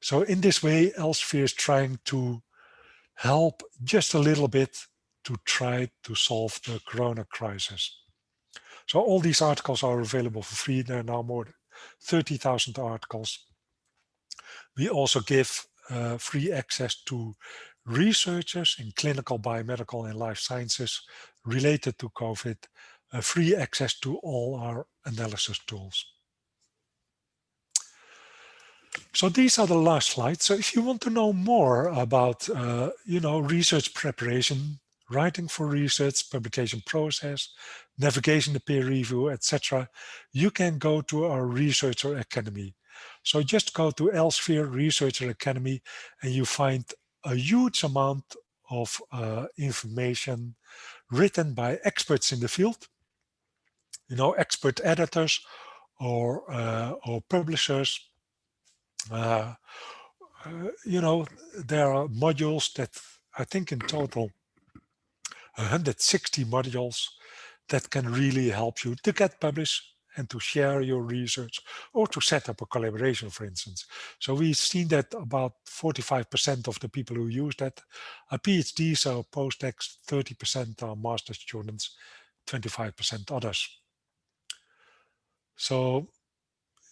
So in this way, Elsevier is trying to help just a little bit to try to solve the corona crisis. So all these articles are available for free. There are now more than 30,000 articles. We also give free access to researchers in clinical, biomedical, and life sciences related to COVID, free access to all our analysis tools. So these are the last slides. So if you want to know more about, research preparation, writing for research, publication process, navigation to peer review, etc., you can go to our Researcher Academy. So just go to Elsevier Researcher Academy and you find a huge amount of information written by experts in the field. you know, expert editors or publishers. You know, there are modules that I think in total 160 modules that can really help you to get published and to share your research or to set up a collaboration, for instance. So we've seen that about 45% of the people who use that are PhDs or postdocs, 30% are master students, 25% others. So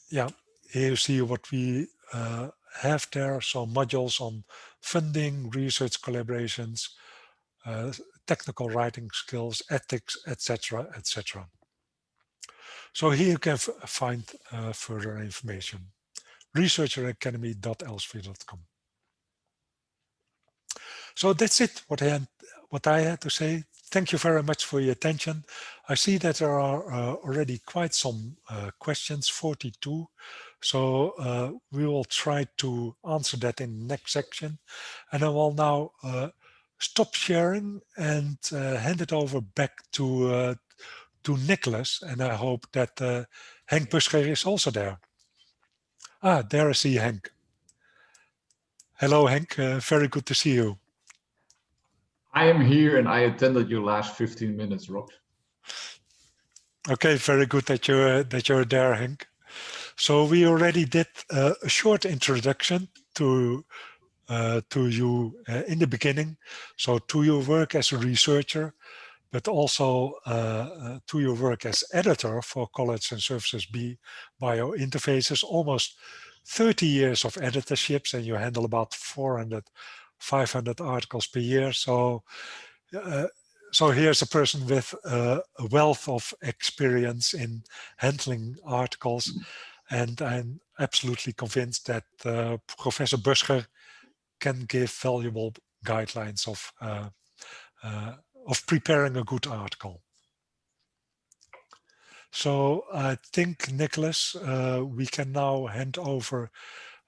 yeah, here you see what we have there. So modules on funding, research collaborations, technical writing skills, ethics, etc., etc. So here you can find further information. researcheracademy.elsevier.com. So that's it, what I had to say. Thank you very much for your attention. I see that there are already quite some questions, 42. So we will try to answer that in the next section. And I will now stop sharing and hand it over back to Nicholas. And I hope that Henk Buscher is also there. Ah, there I see Henk. Hello, Henk. Very good to see you. I am here and I attended your last 15 minutes, Rob. Okay, very good that you're there, Henk. So we already did a short introduction to you in the beginning. So to your work as a researcher, but also to your work as editor for College and Services B biointerfaces, almost 30 years of editorships, and you handle about 400, 500 articles per year. So so here's a person with a wealth of experience in handling articles, and I'm absolutely convinced that Professor Buscher can give valuable guidelines of preparing a good article. So I think, Nicholas, we can now hand over.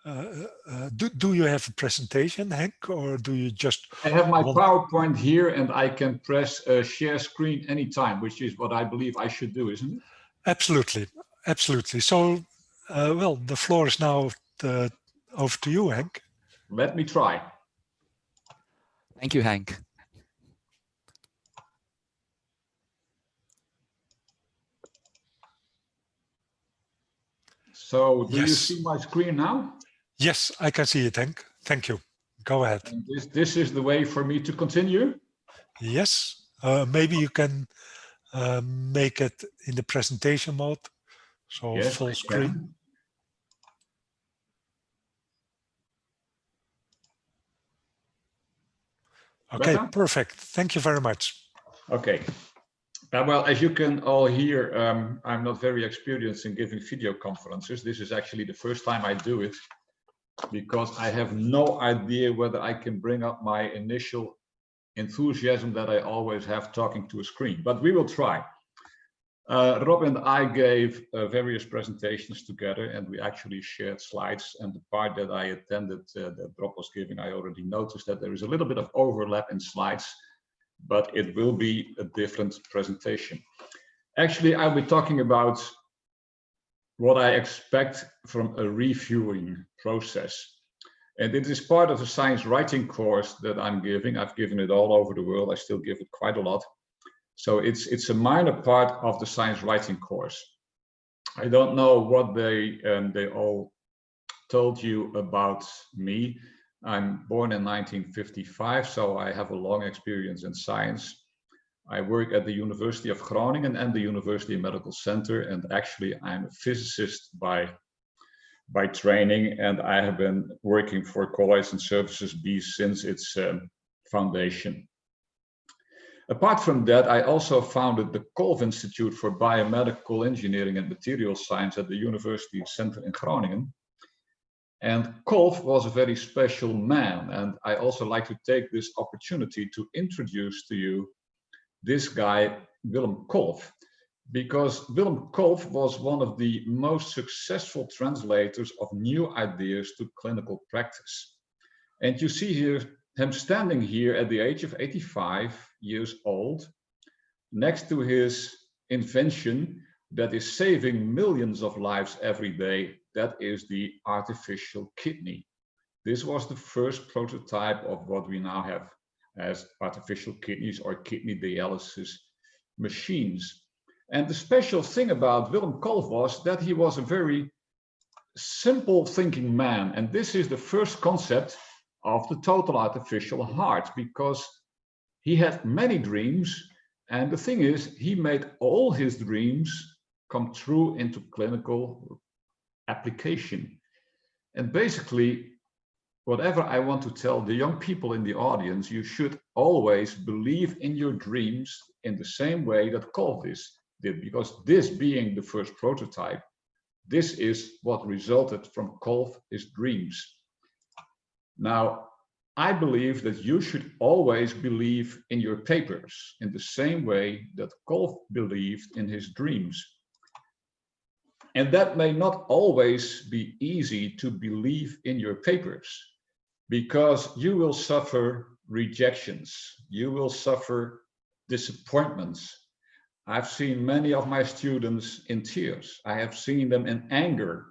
Do you have a presentation, Henk, or do you just? I have my PowerPoint here and I can press share screen anytime, which is what I believe I should do, isn't it? Absolutely, absolutely. So, well, the floor is now over to you, Henk. Let me try. Thank you, Henk. So do you see my screen now? Yes, I can see it, Henk. Thank you. Go ahead. And this is the way for me to continue? Yes, maybe you can make it in the presentation mode. So yes, full screen. Okay, better? Perfect. Thank you very much. Okay. Well, as you can all hear, I'm not very experienced in giving video conferences. This is actually the first time I do it because I have no idea whether I can bring up my initial enthusiasm that I always have talking to a screen, but we will try. Rob and I gave various presentations together and we actually shared slides, and the part that I attended that Rob was giving, I already noticed that there is a little bit of overlap in slides, but it will be a different presentation. Actually, I'll be talking about what I expect from a reviewing process. And it is part of a science writing course that I'm giving. I've given it all over the world. I still give it quite a lot. So it's a minor part of the science writing course. I don't know what they all told you about me. I'm born in 1955, so I have a long experience in science. I work at the University of Groningen and the University Medical Center, and actually I'm a physicist by training, and I have been working for College and Services B since its foundation. Apart from that, I also founded the Kolf Institute for Biomedical Engineering and Materials Science at the University Center in Groningen. And Kolf was a very special man, and I also like to take this opportunity to introduce to you this guy, Willem Kolf, because Willem Kolf was one of the most successful translators of new ideas to clinical practice. And you see here him standing here at the age of 85 years old, next to his invention that is saving millions of lives every day. That is the artificial kidney. This was the first prototype of what we now have as artificial kidneys or kidney dialysis machines. And the special thing about Willem Kolff was that he was a very simple thinking man. And this is the first concept of the total artificial heart, because he had many dreams. And the thing is, he made all his dreams come true into clinical application. And basically, whatever I want to tell the young people in the audience, you should always believe in your dreams in the same way that Kolff did, because this being the first prototype, this is what resulted from Kolff's dreams. Now, I believe that you should always believe in your papers in the same way that Kolff believed in his dreams. And that may not always be easy to believe in your papers, because you will suffer rejections, you will suffer disappointments. I've seen many of my students in tears. I have seen them in anger.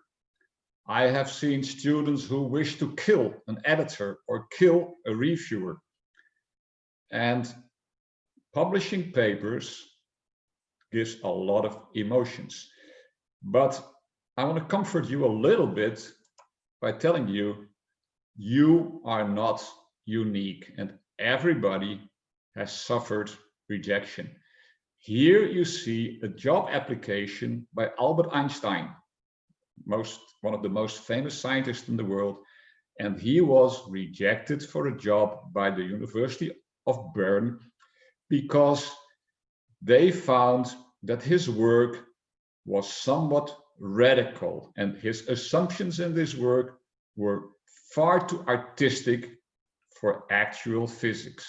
I have seen students who wish to kill an editor or kill a reviewer. And publishing papers gives a lot of emotions. But I want to comfort you a little bit by telling you, you are not unique, and everybody has suffered rejection. Here you see a job application by Albert Einstein, one of the most famous scientists in the world, and he was rejected for a job by the University of Bern because they found that his work was somewhat radical, and his assumptions in this work were far too artistic for actual physics.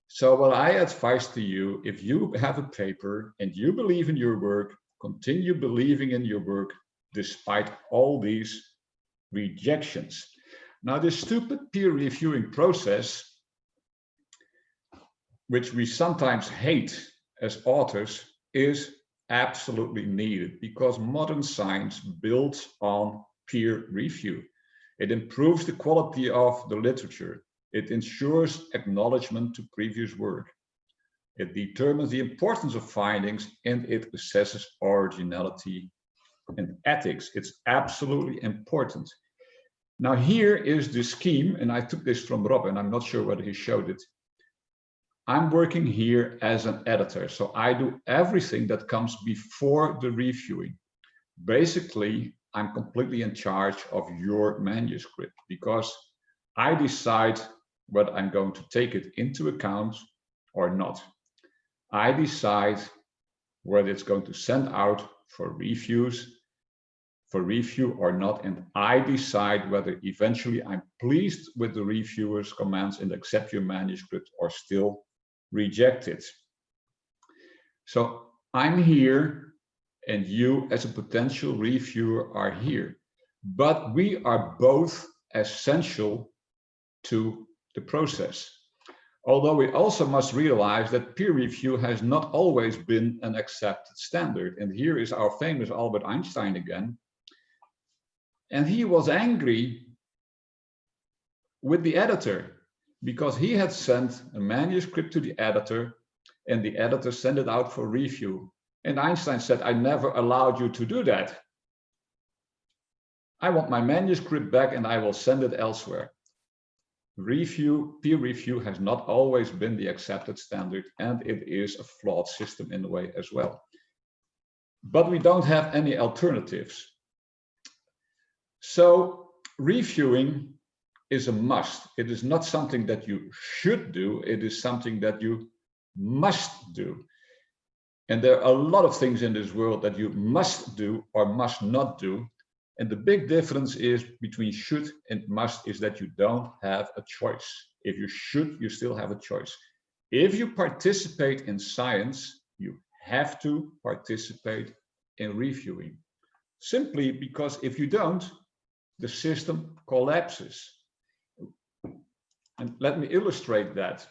So what I advise to you, if you have a paper and you believe in your work, continue believing in your work despite all these rejections. Now, this stupid peer reviewing process, which we sometimes hate as authors, is absolutely needed, because modern science builds on peer review. It improves the quality of the literature. It ensures acknowledgement to previous work. It determines the importance of findings, and it assesses originality and ethics. It's absolutely important. Now, here is the scheme, and I took this from Rob, and I'm not sure whether he showed it. I'm working here as an editor, so I do everything that comes before the reviewing. Basically, I'm completely in charge of your manuscript, because I decide whether I'm going to take it into account or not. I decide whether it's going to send out for review or not, and I decide whether eventually I'm pleased with the reviewer's comments and accept your manuscript or still reject it. So I'm here, and you as a potential reviewer are here, but we are both essential to the process. Although we also must realize that peer review has not always been an accepted standard. And here is our famous Albert Einstein again. And he was angry with the editor because he had sent a manuscript to the editor, and the editor sent it out for review. And Einstein said, I never allowed you to do that. I want my manuscript back and I will send it elsewhere. Peer review has not always been the accepted standard, and it is a flawed system in a way as well. But we don't have any alternatives. So reviewing is a must. It is not something that you should do, it is something that you must do. And there are a lot of things in this world that you must do or must not do. And the big difference is between should and must is that you don't have a choice. If you should, you still have a choice. If you participate in science, you have to participate in reviewing. Simply because if you don't, the system collapses. And let me illustrate that.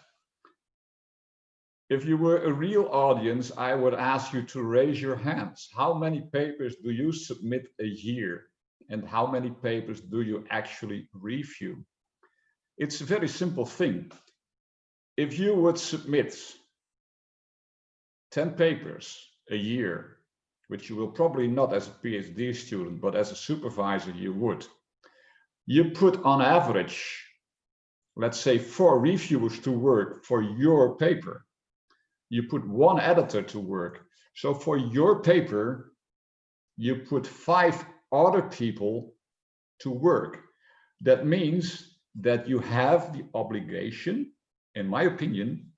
If you were a real audience, I would ask you to raise your hands. How many papers do you submit a year? And how many papers do you actually review? It's a very simple thing. If you would submit 10 papers a year, which you will probably not as a PhD student, but as a supervisor you would, you put on average, let's say 4 reviewers to work for your paper. You put 1 editor to work. So for your paper, you put 5 other people to work. That means that you have the obligation, in my opinion,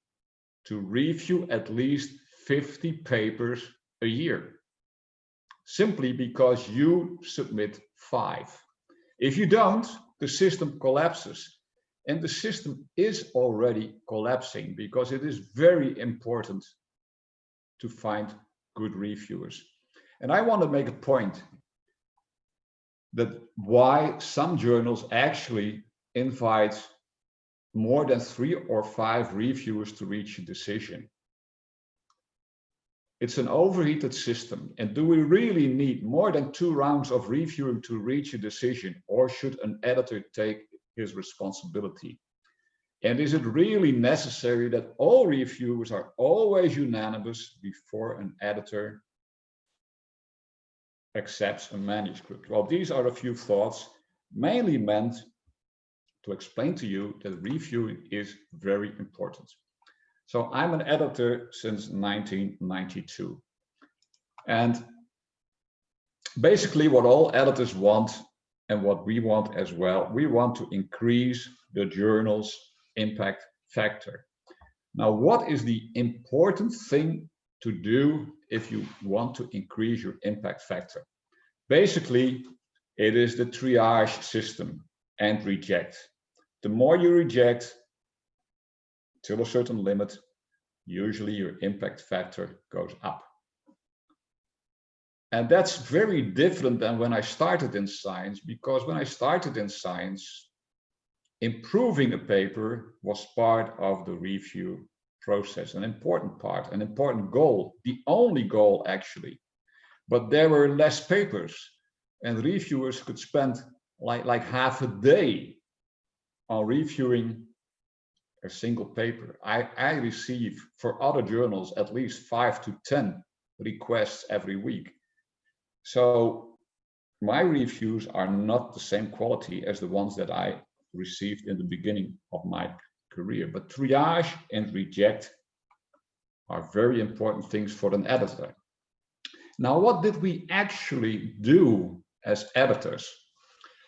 to review at least 50 papers a year, simply because you submit 5. If you don't, the system collapses. And the system is already collapsing because it is very important to find good reviewers. And I want to make a point that why some journals actually invite more than 3 or 5 reviewers to reach a decision. It's an overheated system. And do we really need more than 2 rounds of reviewing to reach a decision, or should an editor take his responsibility? And is it really necessary that all reviewers are always unanimous before an editor accepts a manuscript? Well, these are a few thoughts mainly meant to explain to you that reviewing is very important. So I'm an editor since 1992. And basically what all editors want, and what we want as well, we want to increase the journal's impact factor. Now, what is the important thing to do if you want to increase your impact factor? Basically, it is the triage system and reject. The more you reject till a certain limit, usually your impact factor goes up. And that's very different than when I started in science, because when I started in science, improving a paper was part of the review process, an important part, an important goal, the only goal actually. But there were less papers, and reviewers could spend like half a day on reviewing a single paper. I receive for other journals at least 5 to 10 requests every week. So my reviews are not the same quality as the ones that I received in the beginning of my career. But triage and reject are very important things for an editor. Now, what did we actually do as editors?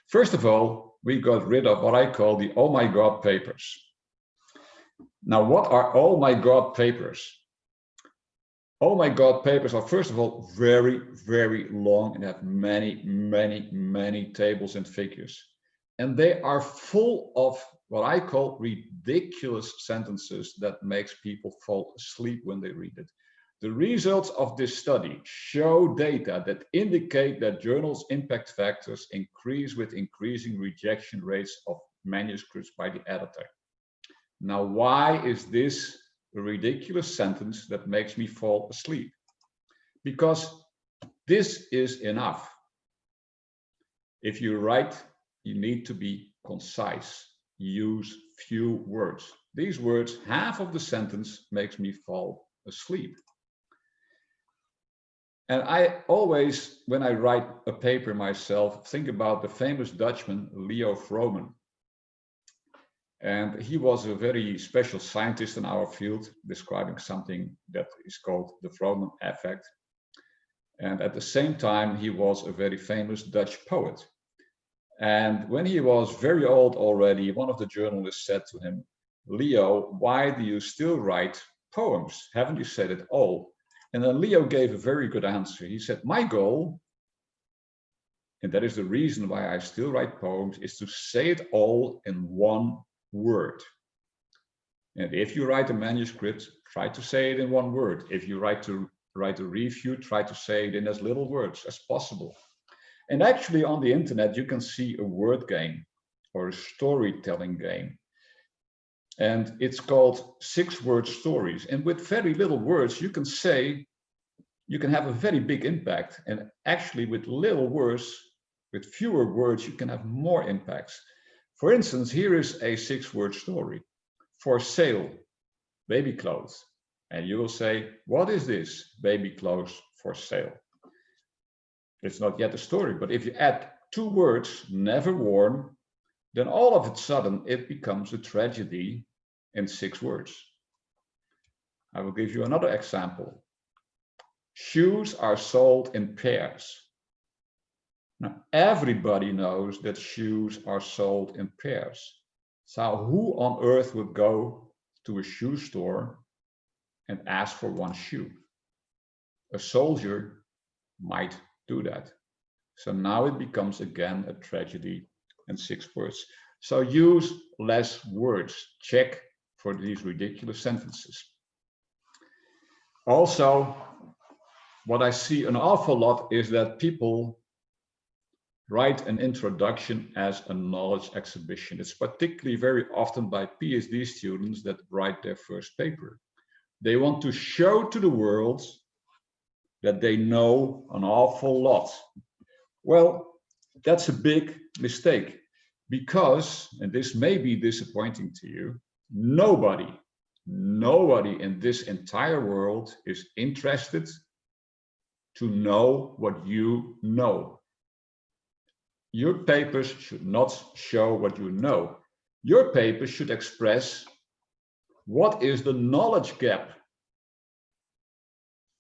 First of all, we got rid of what I call the oh my God papers. Now, what are oh my God papers? Oh my God papers are, first of all, very, very long and have many, many, many tables and figures. And they are full of what I call ridiculous sentences that makes people fall asleep when they read it. The results of this study show data that indicate that journals' impact factors increase with increasing rejection rates of manuscripts by the editor. Now, why is this a ridiculous sentence that makes me fall asleep? Because this is enough. If you write, you need to be concise. Use few words. These words, half of the sentence, makes me fall asleep. And I always, when I write a paper myself, think about the famous Dutchman, Leo Vromen. And he was a very special scientist in our field, describing something that is called the Vromen effect. And at the same time, he was a very famous Dutch poet. And when he was very old already, one of the journalists said to him, Leo, why do you still write poems? Haven't you said it all? And then Leo gave a very good answer. He said, my goal, and that is the reason why I still write poems, is to say it all in one word. And if you write a manuscript, try to say it in one word. If you write a review, try to say it in as little words as possible. And actually on the internet, you can see a word game or a storytelling game. And it's called 6-word stories. And with very little words, you can have a very big impact. And actually with little words, with fewer words, you can have more impacts. For instance, here is a 6-word story. For sale, baby clothes. And you will say, what is this? Baby clothes for sale. It's not yet a story, but if you add 2 words, never worn, then all of a sudden it becomes a tragedy in 6 words. I will give you another example. Shoes are sold in pairs. Now, everybody knows that shoes are sold in pairs. So who on earth would go to a shoe store and ask for 1 shoe? A soldier might do that. So now it becomes again a tragedy in 6 words. So use less words. Check for these ridiculous sentences. Also, what I see an awful lot is that people write an introduction as a knowledge exhibition. It's particularly very often by PhD students that write their first paper. They want to show to the world that they know an awful lot. Well, that's a big mistake because, and this may be disappointing to you, nobody in this entire world is interested to know what you know. Your papers should not show what you know. Your papers should express what is the knowledge gap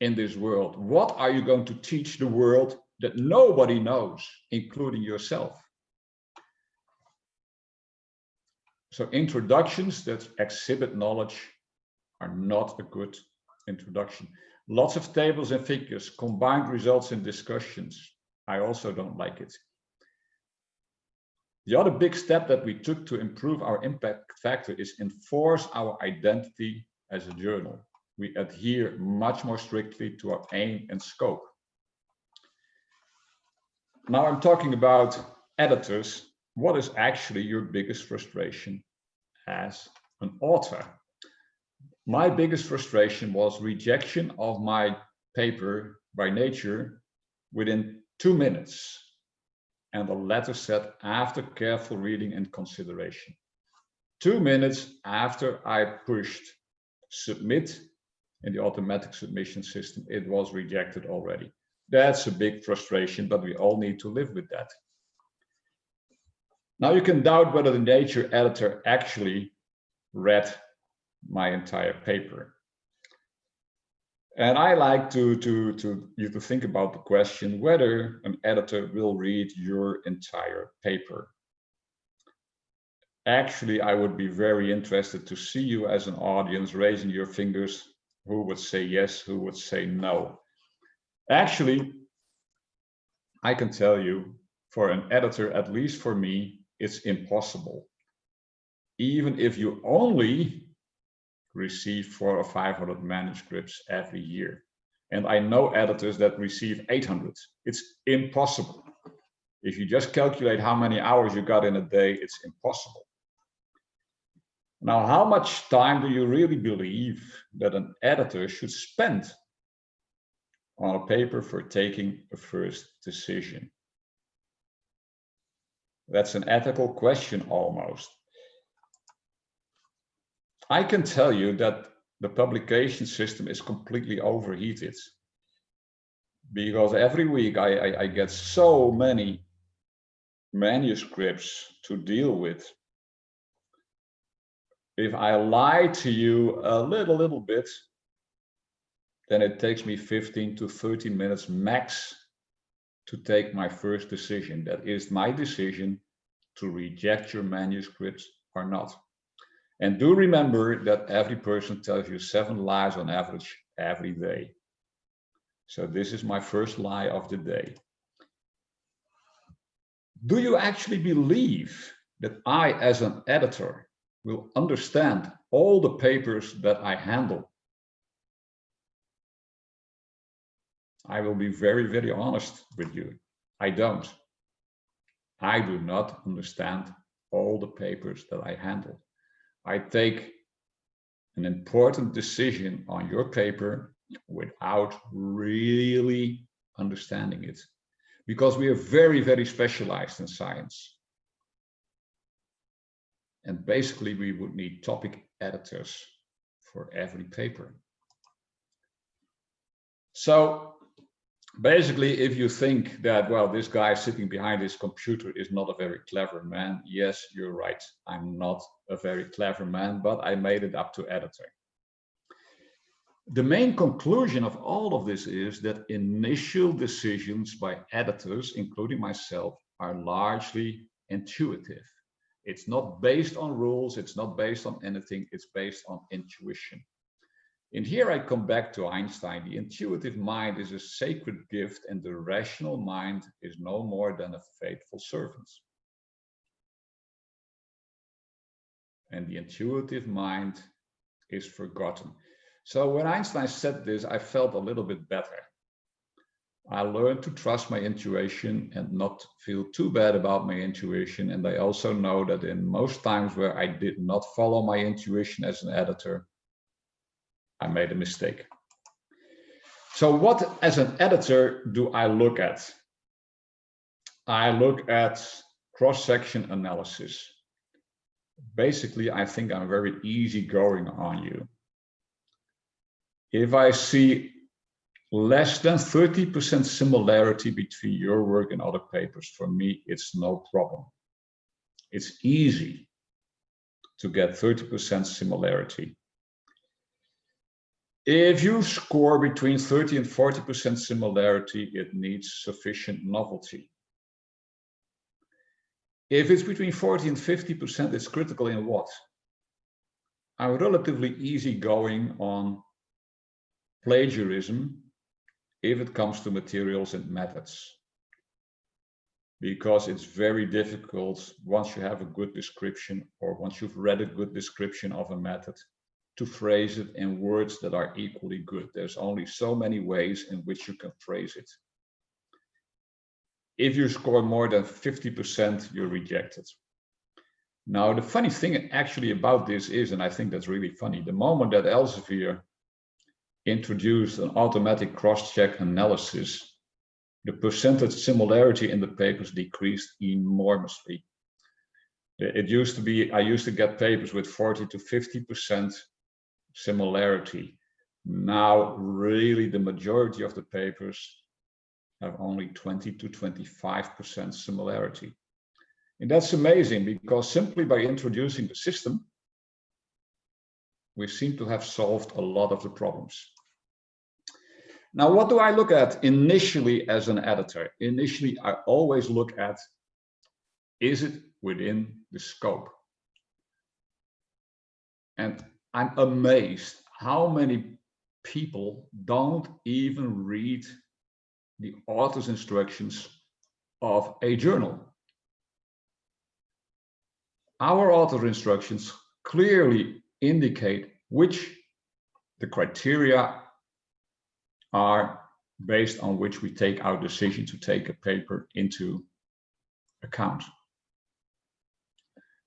in this world. What are you going to teach the world that nobody knows, including yourself? So introductions that exhibit knowledge are not a good introduction. Lots of tables and figures, combined results in discussions. I also don't like it. The other big step that we took to improve our impact factor is enforce our identity as a journal. We adhere much more strictly to our aim and scope. Now I'm talking about editors. What is actually your biggest frustration as an author? My biggest frustration was rejection of my paper by Nature within 2 minutes. And the letter said, after careful reading and consideration. 2 minutes after I pushed submit in the automatic submission system, it was rejected already. That's a big frustration, but we all need to live with that. Now you can doubt whether the Nature editor actually read my entire paper. And I like you to think about the question whether an editor will read your entire paper. Actually, I would be very interested to see you as an audience raising your fingers, who would say yes, who would say no. Actually, I can tell you, for an editor, at least for me, it's impossible. Even if you only receive 400 or 500 manuscripts every year. And I know editors that receive 800. It's impossible. If you just calculate how many hours you got in a day, it's impossible. Now, how much time do you really believe that an editor should spend on a paper for taking a first decision? That's an ethical question almost. I can tell you that the publication system is completely overheated because every week I get so many manuscripts to deal with. If I lie to you a little bit, then it takes me 15 to 30 minutes max to take my first decision. That is my decision to reject your manuscripts or not. And do remember that every person tells you 7 lies on average every day. So this is my first lie of the day. Do you actually believe that I, as an editor, will understand all the papers that I handle? I will be very, very honest with you. I don't. I do not understand all the papers that I handle. I take an important decision on your paper without really understanding it, because we are very, very specialized in science. And basically, we would need topic editors for every paper. So basically, if you think that, well, this guy sitting behind his computer is not a very clever man, yes, you're right. I'm not a very clever man, but I made it up to editor. The main conclusion of all of this is that initial decisions by editors, including myself, are largely intuitive. It's not based on rules, it's not based on anything, it's based on intuition. And here I come back to Einstein. The intuitive mind is a sacred gift, and the rational mind is no more than a faithful servant. And the intuitive mind is forgotten. So when Einstein said this, I felt a little bit better. I learned to trust my intuition and not feel too bad about my intuition. And I also know that in most times where I did not follow my intuition as an editor, I made a mistake. So what, as an editor, do I look at? I look at cross-section analysis. Basically, I think I'm very easygoing on you. If I see less than 30% similarity between your work and other papers, for me, it's no problem. It's easy to get 30% similarity. If you score between 30 and 40% similarity, it needs sufficient novelty. If it's between 40 and 50%, it's critical in what? I'm relatively easygoing on plagiarism if it comes to materials and methods, because it's very difficult once you have a good description, or once you've read a good description of a method, to phrase it in words that are equally good. There's only so many ways in which you can phrase it. If you score more than 50%, you're rejected. Now, the funny thing actually about this is, and I think that's really funny, the moment that Elsevier introduced an automatic cross-check analysis, the percentage similarity in the papers decreased enormously. It used to be, I used to get papers with 40 to 50% similarity. Now, really, the majority of the papers have only 20 to 25% similarity. And that's amazing, because simply by introducing the system, we seem to have solved a lot of the problems. Now, what do I look at initially as an editor? Initially, I always look at, is it within the scope? And I'm amazed how many people don't even read the author's instructions of a journal. Our author instructions clearly indicate which the criteria are based on which we take our decision to take a paper into account.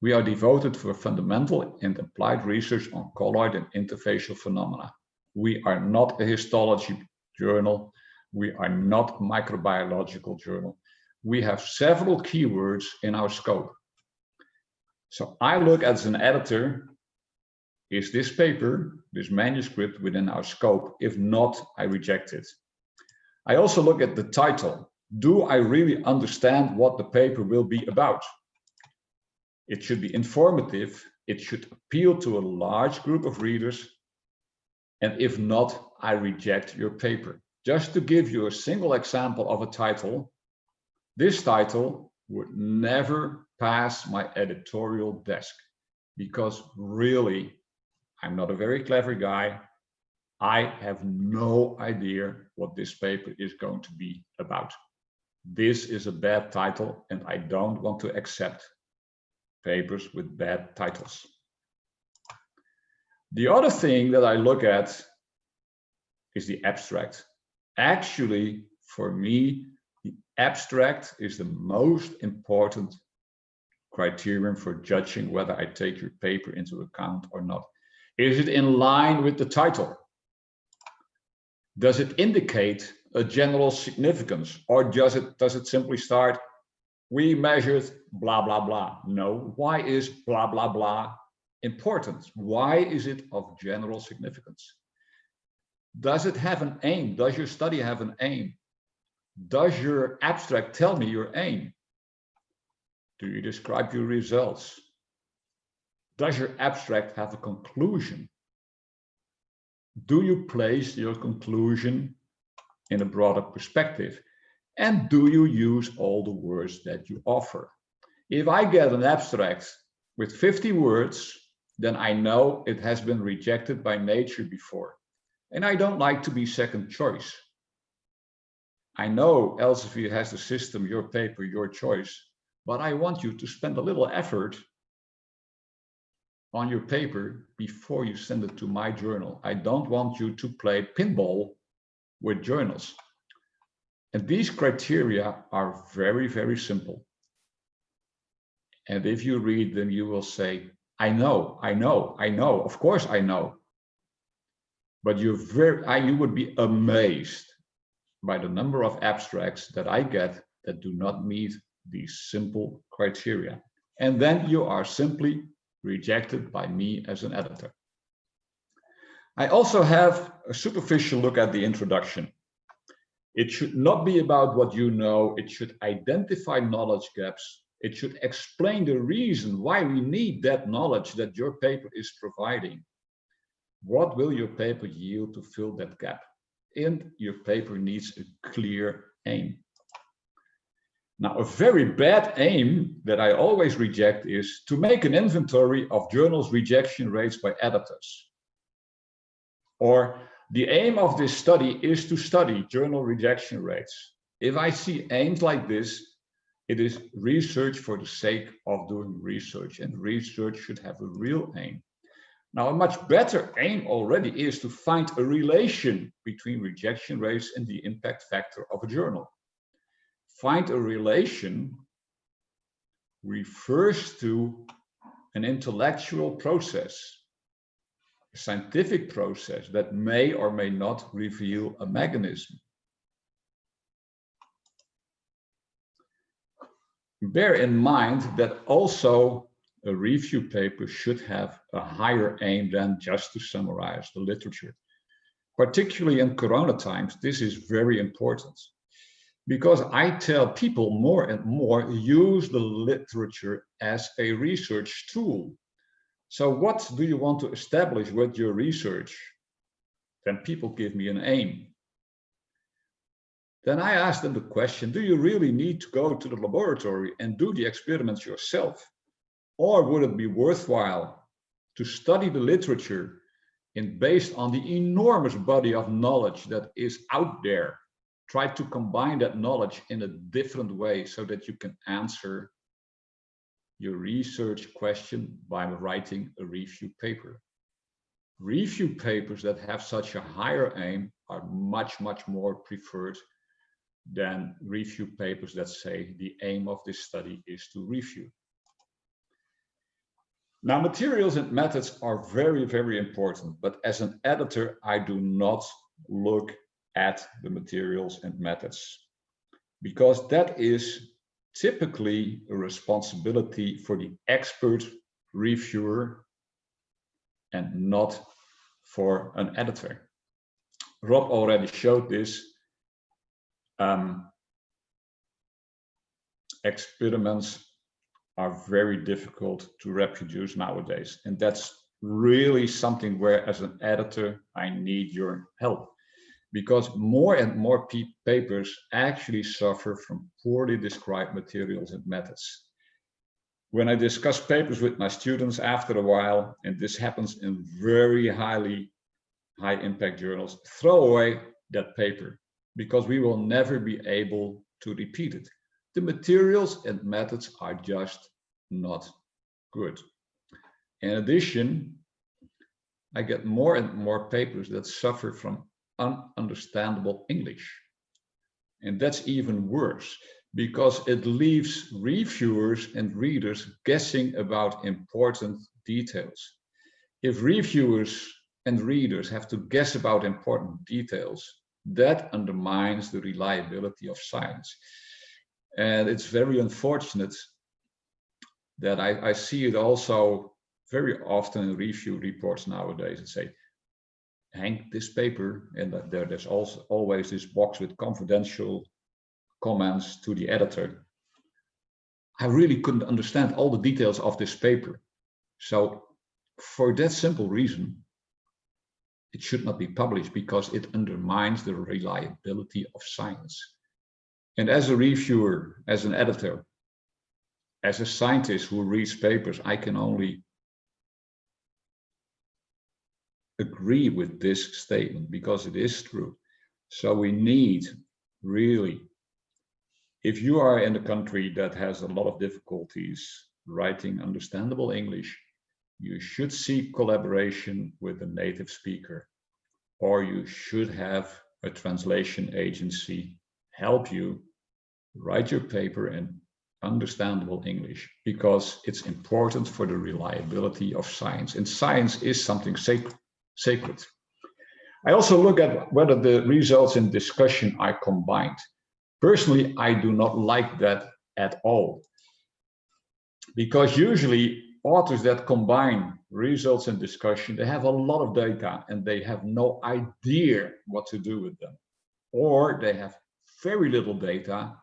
We are devoted to fundamental and applied research on colloid and interfacial phenomena. We are not a histology journal. We are not a microbiological journal. We have several keywords in our scope. So I look as an editor, is this paper, this manuscript within our scope? If not, I reject it. I also look at the title. Do I really understand what the paper will be about? It should be informative. It should appeal to a large group of readers. And if not, I reject your paper. Just to give you a single example of a title, this title would never pass my editorial desk, because really, I'm not a very clever guy. I have no idea what this paper is going to be about. This is a bad title, and I don't want to accept papers with bad titles. The other thing that I look at is the abstract. Actually, for me, the abstract is the most important criterion for judging whether I take your paper into account or not? Is it in line with the title? Does it indicate a general significance, or does it simply start, we measured blah, blah, blah? No, why is blah, blah, blah important? Why is it of general significance? Does it have an aim? Does your study have an aim? Does your abstract tell me your aim? Do you describe your results? Does your abstract have a conclusion? Do you place your conclusion in a broader perspective? And do you use all the words that you offer? If I get an abstract with 50 words, then I know it has been rejected by nature before. And I don't like to be second choice. I know Elsevier has the system, your paper, your choice, but I want you to spend a little effort on your paper before you send it to my journal. I don't want you to play pinball with journals. And these criteria are very, very simple. And if you read them, you will say, I know, of course I know. But you would be amazed by the number of abstracts that I get that do not meet these simple criteria. And then you are simply rejected by me as an editor. I also have a superficial look at the introduction. It should not be about what you know. It should identify knowledge gaps. It should explain the reason why we need that knowledge that your paper is providing. What will your paper yield to fill that gap? And your paper needs a clear aim. Now, a very bad aim that I always reject is to make an inventory of journals' rejection rates by editors. Or the aim of this study is to study journal rejection rates. If I see aims like this, it is research for the sake of doing research, and research should have a real aim. Now, a much better aim already is to find a relation between rejection rates and the impact factor of a journal. Find a relation refers to an intellectual process, a scientific process that may or may not reveal a mechanism. Bear in mind that also a review paper should have a higher aim than just to summarize the literature. Particularly in Corona times, this is very important, because I tell people more and more, use the literature as a research tool. So what do you want to establish with your research? Then people give me an aim. Then I ask them the question, do you really need to go to the laboratory and do the experiments yourself? Or would it be worthwhile to study the literature and based on the enormous body of knowledge that is out there, try to combine that knowledge in a different way so that you can answer your research question by writing a review paper. Review papers that have such a higher aim are much, much more preferred than review papers that say the aim of this study is to review. Now, materials and methods are very, very important, but as an editor, I do not look at the materials and methods, because that is typically a responsibility for the expert reviewer and not for an editor. Rob already showed this. Experiments are very difficult to reproduce nowadays, and that's really something where, as an editor, I need your help, because more and more papers actually suffer from poorly described materials and methods. When I discuss papers with my students after a while, and this happens in very high impact journals, throw away that paper, because we will never be able to repeat it. The materials and methods are just not good. In addition, I get more and more papers that suffer from ununderstandable English. And that's even worse, because it leaves reviewers and readers guessing about important details. If reviewers and readers have to guess about important details, that undermines the reliability of science. And it's very unfortunate that I see it also very often in review reports nowadays that say, Hank, this paper, and there's also always this box with confidential comments to the editor. I really couldn't understand all the details of this paper. So for that simple reason, it should not be published because it undermines the reliability of science. And as a reviewer, as an editor, as a scientist who reads papers, I can only agree with this statement because it is true. So we need really, if you are in a country that has a lot of difficulties writing understandable English, you should seek collaboration with a native speaker, or you should have a translation agency help you write your paper in understandable English, because it's important for the reliability of science. And science is something sacred. I also look at whether the results in discussion are combined. Personally, I do not like that at all, because usually authors that combine results and discussion, they have a lot of data and they have no idea what to do with them, or they have very little data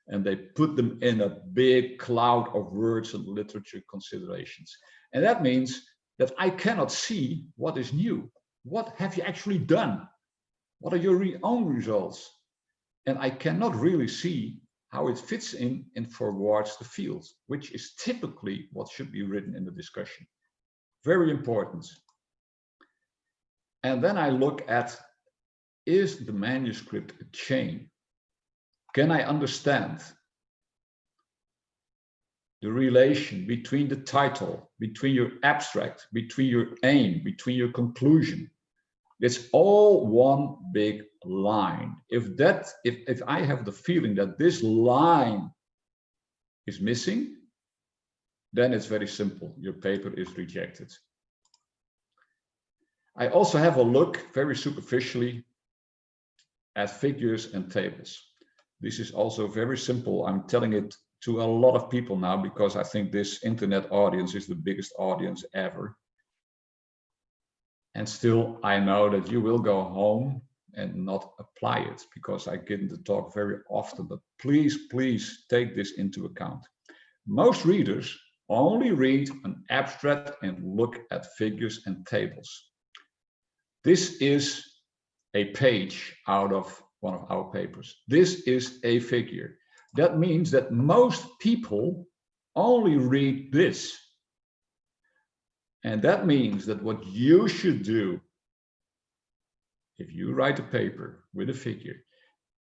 and they put them in a big cloud of words and literature considerations. And that means that I cannot see what is new. What have you actually done? What are your own results? And I cannot really see how it fits in and forwards the field, which is typically what should be written in the discussion. Very important. And then I look at, is the manuscript a chain? Can I understand the relation between the title, between your abstract, between your aim, between your conclusion? It's all one big line. If I have the feeling that this line is missing, then it's very simple. Your paper is rejected. I also have a look very superficially at figures and tables. This is also very simple. I'm telling it to a lot of people now because I think this internet audience is the biggest audience ever. And still, I know that you will go home and not apply it because I get into talk very often, but please, please take this into account. Most readers only read an abstract and look at figures and tables. This is a page out of one of our papers. This is a figure. That means that most people only read this. And that means that what you should do, if you write a paper with a figure,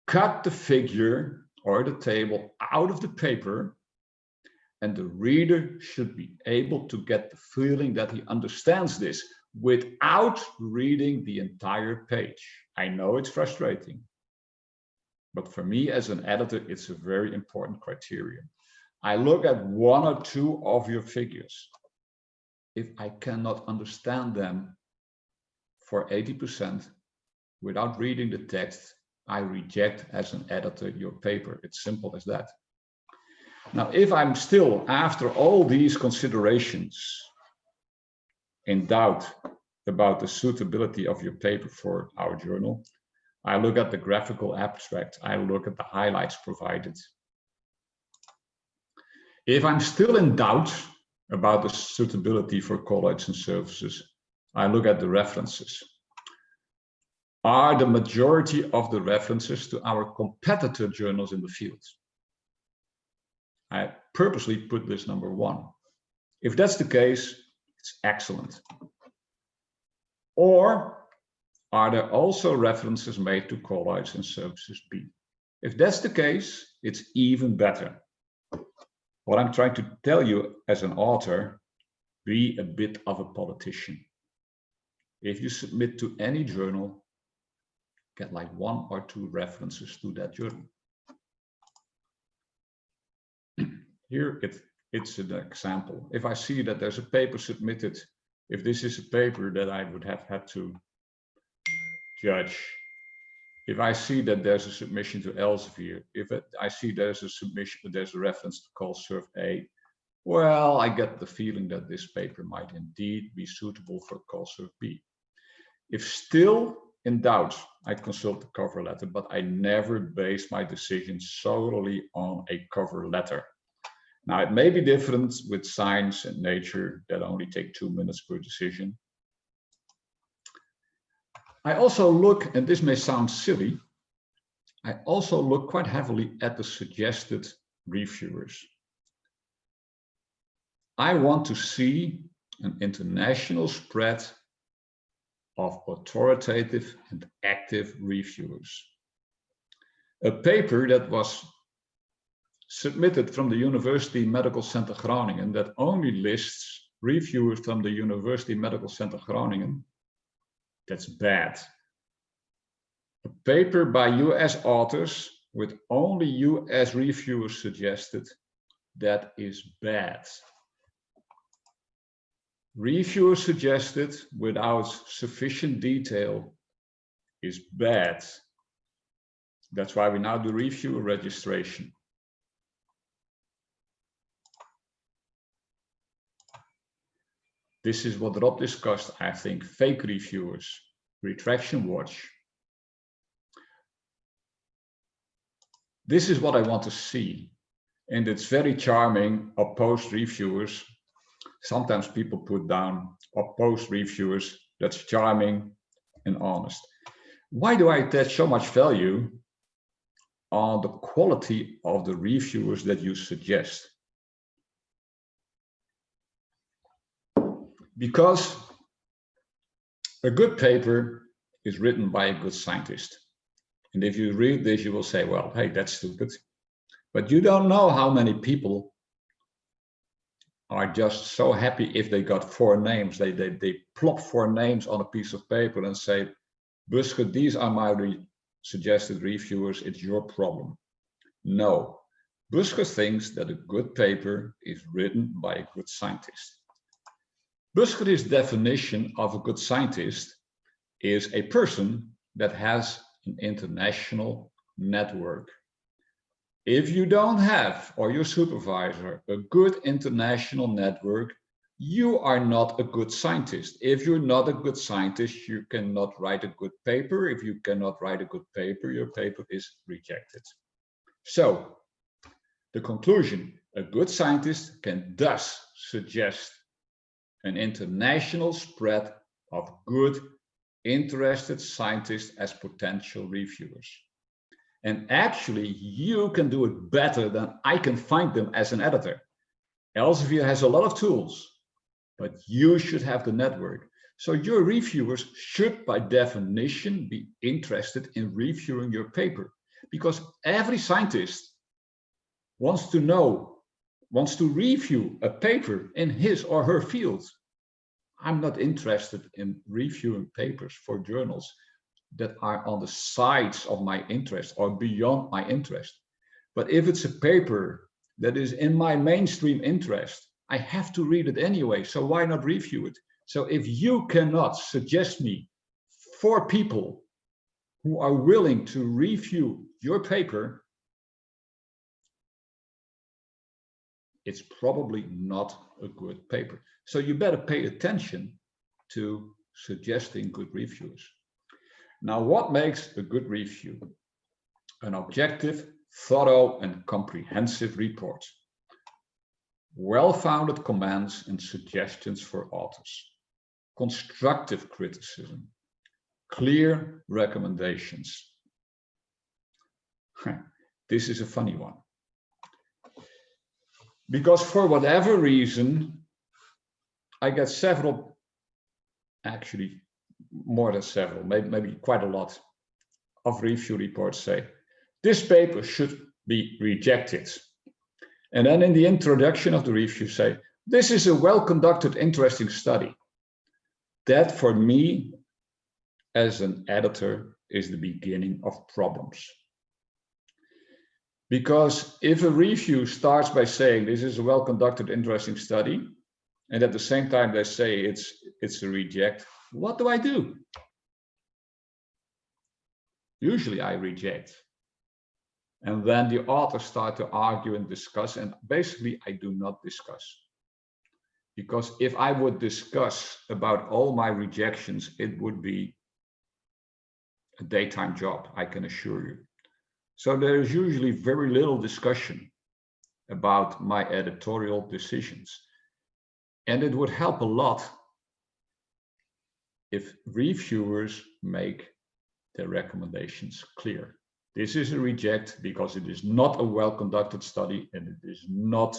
cut the figure or the table out of the paper, and the reader should be able to get the feeling that he understands this without reading the entire page. I know it's frustrating, but for me as an editor, it's a very important criterion. I look at one or two of your figures. If I cannot understand them for 80% without reading the text, I reject as an editor your paper. It's simple as that. Now, if I'm still, after all these considerations, in doubt about the suitability of your paper for our journal, I look at the graphical abstract. I look at the highlights provided. If I'm still in doubt about the suitability for colloids and surfaces, I look at the references. Are the majority of the references to our competitor journals in the field? I purposely put this number 1. If that's the case, it's excellent. Or are there also references made to colloids and surfaces B? If that's the case, it's even better. What I'm trying to tell you as an author, be a bit of a politician. If you submit to any journal, get like 1 or 2 references to that journal. here it's an example. If I see that there's a paper submitted, if this is a paper that I would have had to judge, if I see that there's a submission to Elsevier, I see there's a submission, there's a reference to CallServe A, well, I get the feeling that this paper might indeed be suitable for CallServe B. If still in doubt, I consult the cover letter, but I never base my decision solely on a cover letter. Now, it may be different with Science and Nature that only take 2 minutes per decision. I also look, and this may sound silly, I also look quite heavily at the suggested reviewers. I want to see an international spread of authoritative and active reviewers. A paper that was submitted from the University Medical Center Groningen that only lists reviewers from the University Medical Center Groningen, that's bad. A paper by US authors with only US reviewers suggested, that is bad. Reviewers suggested without sufficient detail is bad. That's why we now do reviewer registration. This is what Rob discussed, I think, fake reviewers, retraction watch. This is what I want to see. And it's very charming, opposed reviewers. Sometimes people put down opposed reviewers. That's charming and honest. Why do I attach so much value on the quality of the reviewers that you suggest? Because a good paper is written by a good scientist. And if you read this, you will say, well, hey, that's stupid. But you don't know how many people are just so happy if they got 4 names. They plop 4 names on a piece of paper and say, Busker, these are my suggested reviewers, it's your problem. No, Busker thinks that a good paper is written by a good scientist. Busker's definition of a good scientist is a person that has an international network. If you don't have, or your supervisor, a good international network, you are not a good scientist. If you're not a good scientist, you cannot write a good paper. If you cannot write a good paper, your paper is rejected. So, the conclusion, a good scientist can thus suggest an international spread of good, interested scientists as potential reviewers. And actually, you can do it better than I can find them as an editor. Elsevier has a lot of tools, but you should have the network. So your reviewers should, by definition, be interested in reviewing your paper, because every scientist wants to review a paper in his or her field. I'm not interested in reviewing papers for journals that are on the sides of my interest or beyond my interest. But if it's a paper that is in my mainstream interest, I have to read it anyway, so why not review it? So if you cannot suggest me 4 people who are willing to review your paper, it's probably not a good paper. So you better pay attention to suggesting good reviewers. Now, what makes a good review? An objective, thorough, and comprehensive report. Well-founded comments and suggestions for authors. Constructive criticism. Clear recommendations. This is a funny one. Because for whatever reason, I get several, actually more than several, maybe quite a lot of review reports say, this paper should be rejected. And then in the introduction of the review say, this is a well-conducted, interesting study. That for me, as an editor, is the beginning of problems. Because if a review starts by saying this is a well-conducted, interesting study, and at the same time they say it's a reject, what do I do? Usually I reject. And then the authors start to argue and discuss, and basically I do not discuss. Because if I would discuss about all my rejections, it would be a daytime job, I can assure you. So there is usually very little discussion about my editorial decisions. And it would help a lot if reviewers make their recommendations clear. This is a reject because it is not a well-conducted study and it is not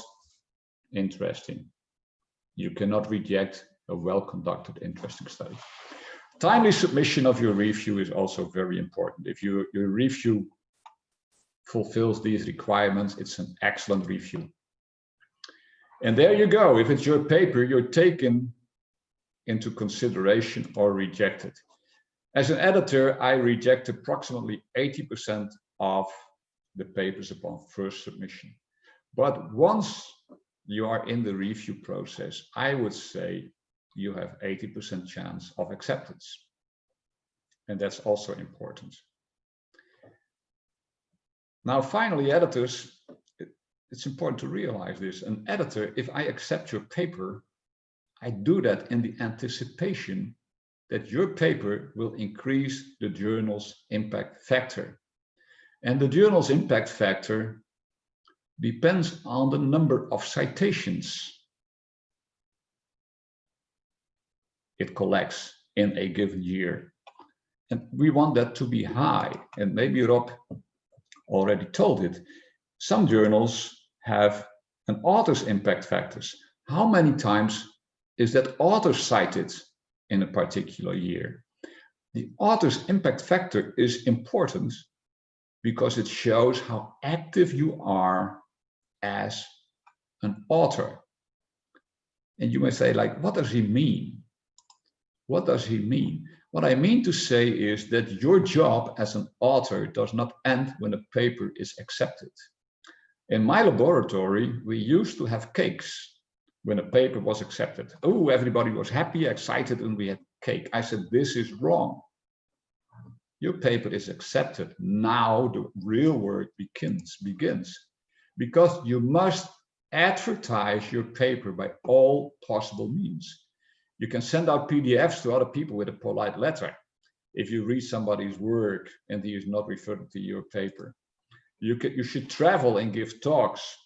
interesting. You cannot reject a well-conducted, interesting study. Timely submission of your review is also very important. If your review fulfills these requirements, it's an excellent review. And there you go. If it's your paper, you're taken into consideration or rejected. As an editor, I reject approximately 80% of the papers upon first submission. But once you are in the review process, I would say you have 80% chance of acceptance. And that's also important. Now, finally, editors, it's important to realize this. An editor, if I accept your paper, I do that in the anticipation that your paper will increase the journal's impact factor. And the journal's impact factor depends on the number of citations it collects in a given year. And we want that to be high. And maybe Rob already told it. Some journals have an author's impact factors. How many times is that author cited in a particular year? The author's impact factor is important because it shows how active you are as an author. And you may say, like, what does he mean? What does he mean? What I mean to say is that your job as an author does not end when a paper is accepted. In my laboratory, we used to have cakes when a paper was accepted. Oh, everybody was happy, excited, and we had cake. I said, this is wrong. Your paper is accepted. Now the real work begins. Because you must advertise your paper by all possible means. You can send out PDFs to other people with a polite letter. If you read somebody's work and he is not referring to your paper, you should travel and give talks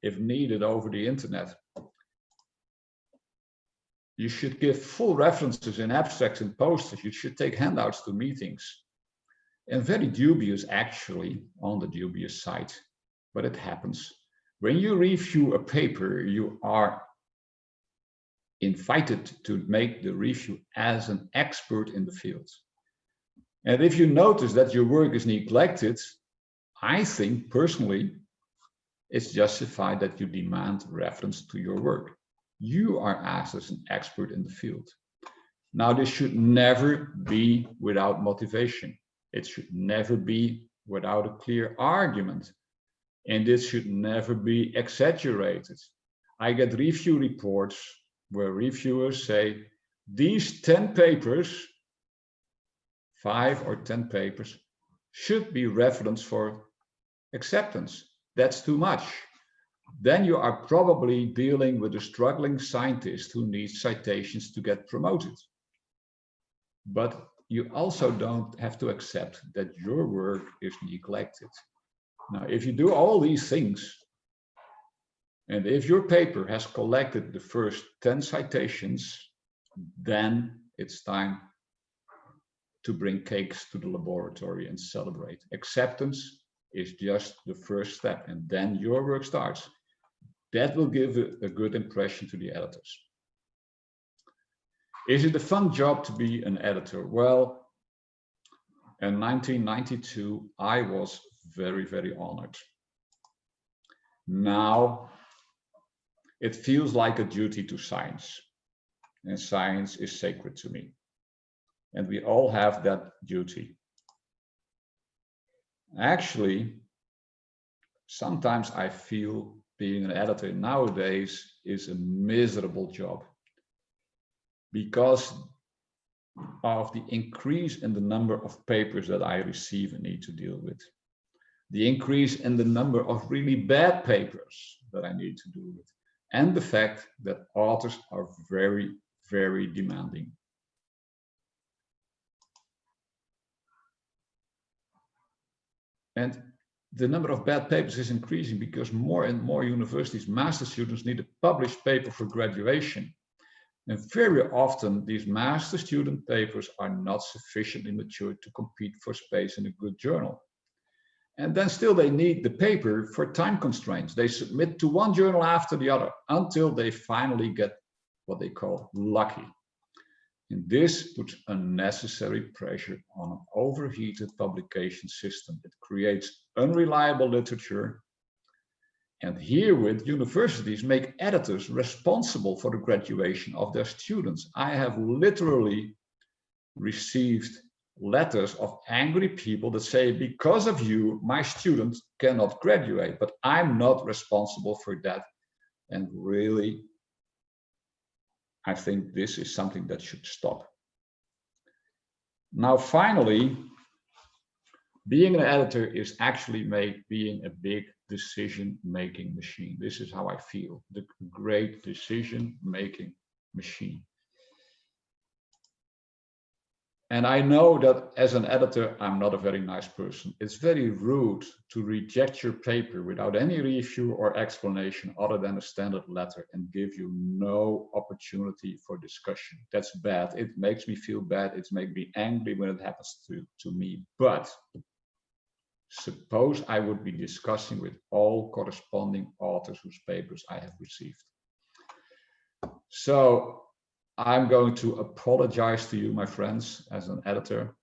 if needed over the internet. You should give full references in abstracts and posters. You should take handouts to meetings. And very dubious, actually, on the dubious side, but it happens. When you review a paper, you are invited to make the review as an expert in the field. And if you notice that your work is neglected, I think personally, it's justified that you demand reference to your work. You are asked as an expert in the field. Now, this should never be without motivation. It should never be without a clear argument. And this should never be exaggerated. I get review reports where reviewers say, these 10 papers, 5 or 10 papers, should be referenced for acceptance. That's too much. Then you are probably dealing with a struggling scientist who needs citations to get promoted. But you also don't have to accept that your work is neglected. Now, if you do all these things, and if your paper has collected the first 10 citations, then it's time to bring cakes to the laboratory and celebrate. Acceptance is just the first step, and then your work starts. That will give a good impression to the editors. Is it a fun job to be an editor? Well, in 1992, I was very, very honored. Now, it feels like a duty to science, and science is sacred to me. And we all have that duty. Actually, sometimes I feel being an editor nowadays is a miserable job because of the increase in the number of papers that I receive and need to deal with. The increase in the number of really bad papers that I need to deal with. And the fact that authors are very, very demanding. And the number of bad papers is increasing because more and more universities, master students need a published paper for graduation. And very often these master student papers are not sufficiently mature to compete for space in a good journal. And then still they need the paper for time constraints. They submit to one journal after the other until they finally get what they call lucky. And this puts unnecessary pressure on an overheated publication system. It creates unreliable literature. And herewith, universities make editors responsible for the graduation of their students. I have literally received letters of angry people that say, because of you, my student cannot graduate, but I'm not responsible for that. And really, I think this is something that should stop. Now, finally, being an editor is actually being a big decision-making machine. This is how I feel, the great decision-making machine. And I know that as an editor, I'm not a very nice person. It's very rude to reject your paper without any review or explanation other than a standard letter and give you no opportunity for discussion. That's bad. It makes me feel bad. It makes me angry when it happens to me. But suppose I would be discussing with all corresponding authors whose papers I have received. So I'm going to apologize to you, my friends, as an editor.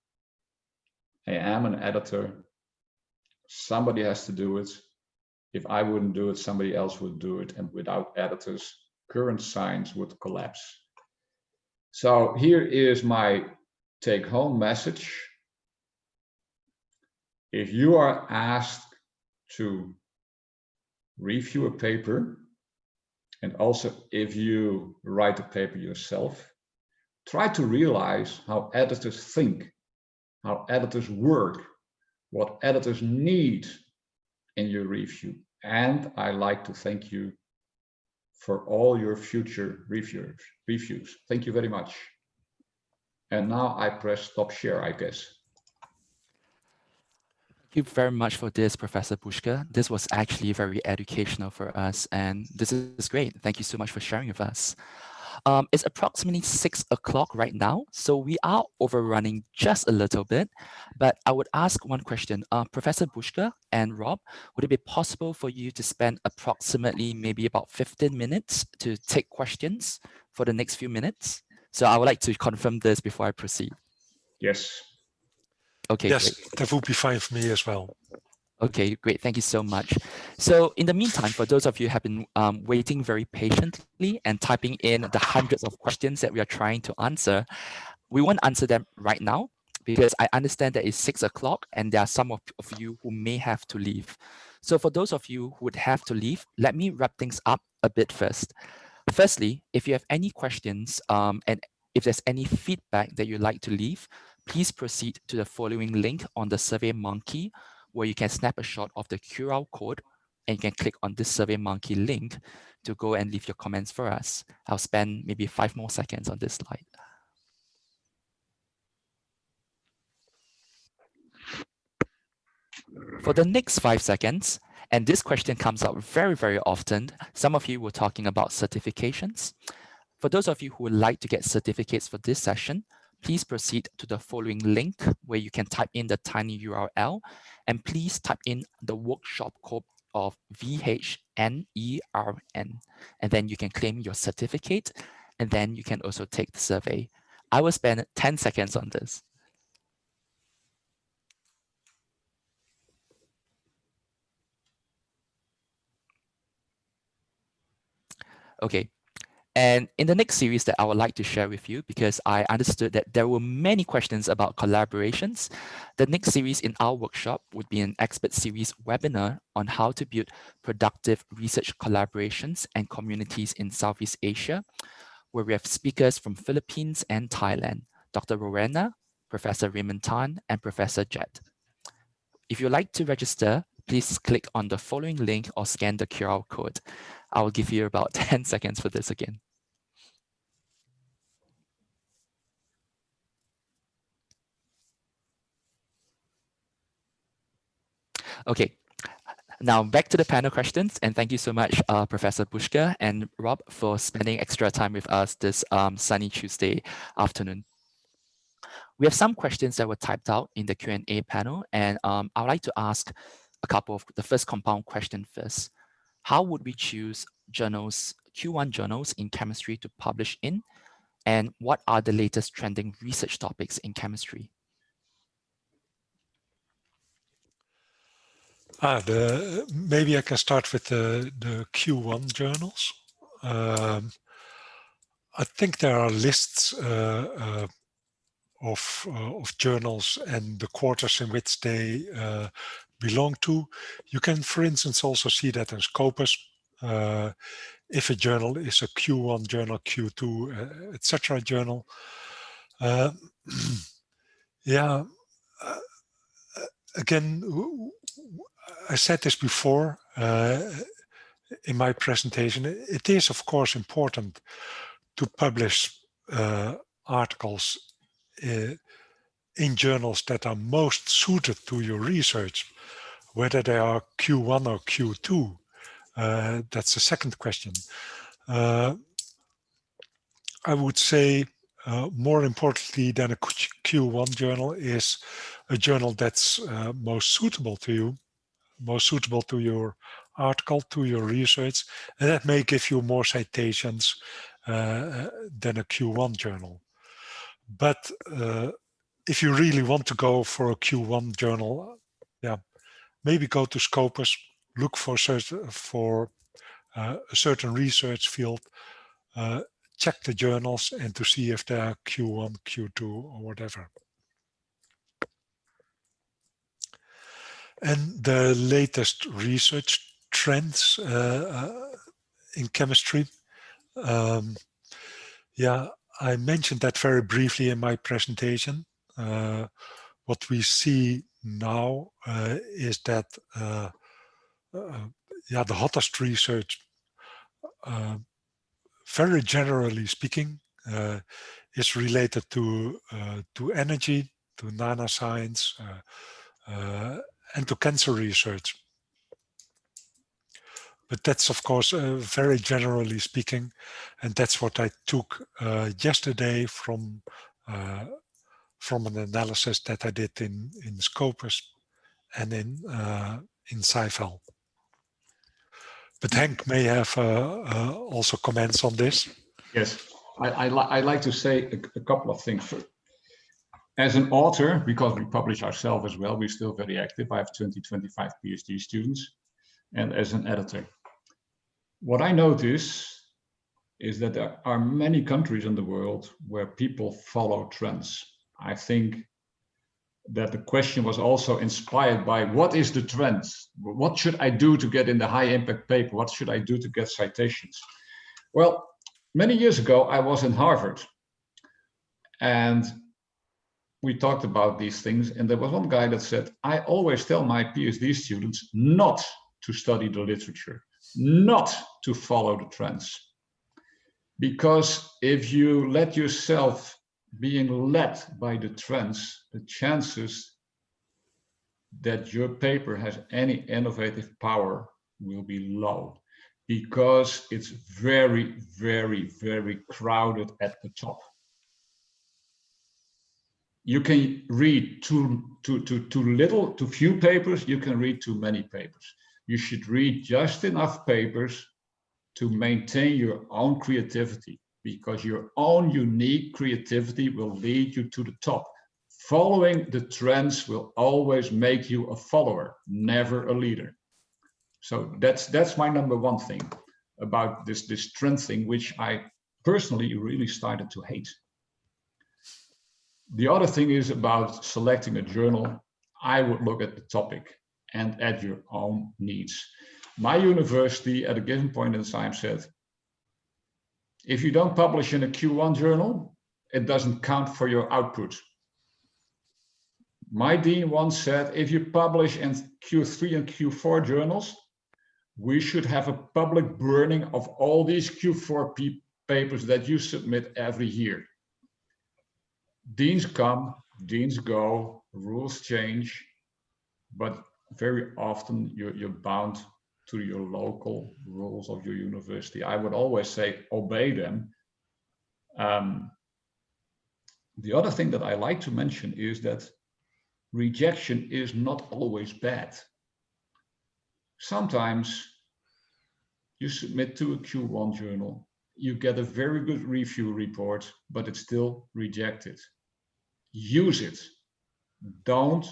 I am an editor. Somebody has to do it. If I wouldn't do it, somebody else would do it. And without editors, current science would collapse. So here is my take-home message. If you are asked to review a paper, and also if you write a paper yourself, try to realize how editors think, how editors work, what editors need in your review. And I like to thank you for all your future reviews. Thank you very much. And now I press stop share, I guess. Thank you very much for this, Professor Buschke. This was actually very educational for us, and this is great. Thank you so much for sharing with us. It's approximately 6 o'clock right now, so we are overrunning just a little bit, but I would ask one question. Professor Buschke and Rob, would it be possible for you to spend approximately maybe about 15 minutes to take questions for the next few minutes? So I would like to confirm this before I proceed. Yes. Okay, yes, great. that would be fine for me as well. Okay, great. Thank you so much. So in the meantime, for those of you who have been waiting very patiently and typing in the hundreds of questions that we are trying to answer, we won't answer them right now because I understand that it's 6 o'clock and there are some of you who may have to leave. So for those of you who would have to leave, let me wrap things up a bit first. Firstly, if you have any questions and if there's any feedback that you'd like to leave, please proceed to the following link on the SurveyMonkey, where you can snap a shot of the QR code and you can click on this SurveyMonkey link to go and leave your comments for us. I'll spend maybe 5 more seconds on this slide. For the next 5 seconds, and this question comes up very, very often, some of you were talking about certifications. For those of you who would like to get certificates for this session, please proceed to the following link where you can type in the tiny URL and please type in the workshop code of VHNERN, and then you can claim your certificate, and then you can also take the survey. I will spend 10 seconds on this. Okay, And in the next series that I would like to share with you, because I understood that there were many questions about collaborations, the next series in our workshop would be an expert series webinar on how to build productive research collaborations and communities in Southeast Asia, where we have speakers from Philippines and Thailand, Dr. Rowena, Professor Raymond Tan, and Professor Jet. If you'd like to register, please click on the following link or scan the QR code. I will give you about 10 seconds for this again. Okay, now back to the panel questions, and thank you so much, Professor Bushka and Rob, for spending extra time with us this sunny Tuesday afternoon. We have some questions that were typed out in the Q&A panel, and I would like to ask a couple of the first compound question first. How would we choose journals, Q1 journals in chemistry to publish in? And what are the latest trending research topics in chemistry? Maybe I can start with the Q1 journals. I think there are lists of journals and the quarters in which they belong to. You can, for instance, also see that in Scopus. If a journal is a Q1 journal, Q2, etc. journal. Yeah, again, I said this before in my presentation. It is, of course, important to publish articles in journals that are most suited to your research, whether they are Q1 or Q2. That's the second question. I would say more importantly than a Q1 journal is a journal that's most suitable to you, most suitable to your article, to your research, and that may give you more citations than a Q1 journal. But if you really want to go for a Q1 journal, yeah, maybe go to Scopus, look for a certain research field, check the journals and to see if they are Q1, Q2 or whatever. And the latest research trends in chemistry. Yeah, I mentioned that very briefly in my presentation. What we see now is that the hottest research, very generally speaking, is related to energy, to nanoscience, and to cancer research. But that's, of course, very generally speaking, and that's what I took yesterday from an analysis that I did in Scopus and in SciFel. But Henk may have also comments on this. Yes, I like to say a couple of things. As an author, because we publish ourselves as well, we're still very active. I have 20-25 PhD students. And as an editor, what I notice is that there are many countries in the world where people follow trends. I think that the question was also inspired by what is the trend? What should I do to get in the high impact paper? What should I do to get citations? Well, many years ago, I was in Harvard and we talked about these things. And there was one guy that said, I always tell my PhD students not to study the literature, not to follow the trends. Because if you let yourself being led by the trends, the chances that your paper has any innovative power will be low, because it's very, very, very crowded at the top. You can read too few papers, you can read too many papers. You should read just enough papers to maintain your own creativity, because your own unique creativity will lead you to the top. Following the trends will always make you a follower, never a leader. So that's my number one thing about this trend thing, which I personally really started to hate. The other thing is about selecting a journal. I would look at the topic and at your own needs. My university at a given point in time said, if you don't publish in a Q1 journal, it doesn't count for your output. My dean once said, if you publish in Q3 and Q4 journals, we should have a public burning of all these Q4 papers that you submit every year. Deans come, deans go, rules change, but very often you're bound to your local rules of your university. I would always say obey them. The other thing that I like to mention is that rejection is not always bad. Sometimes you submit to a Q1 journal, you get a very good review report, but it's still rejected. Use it. Don't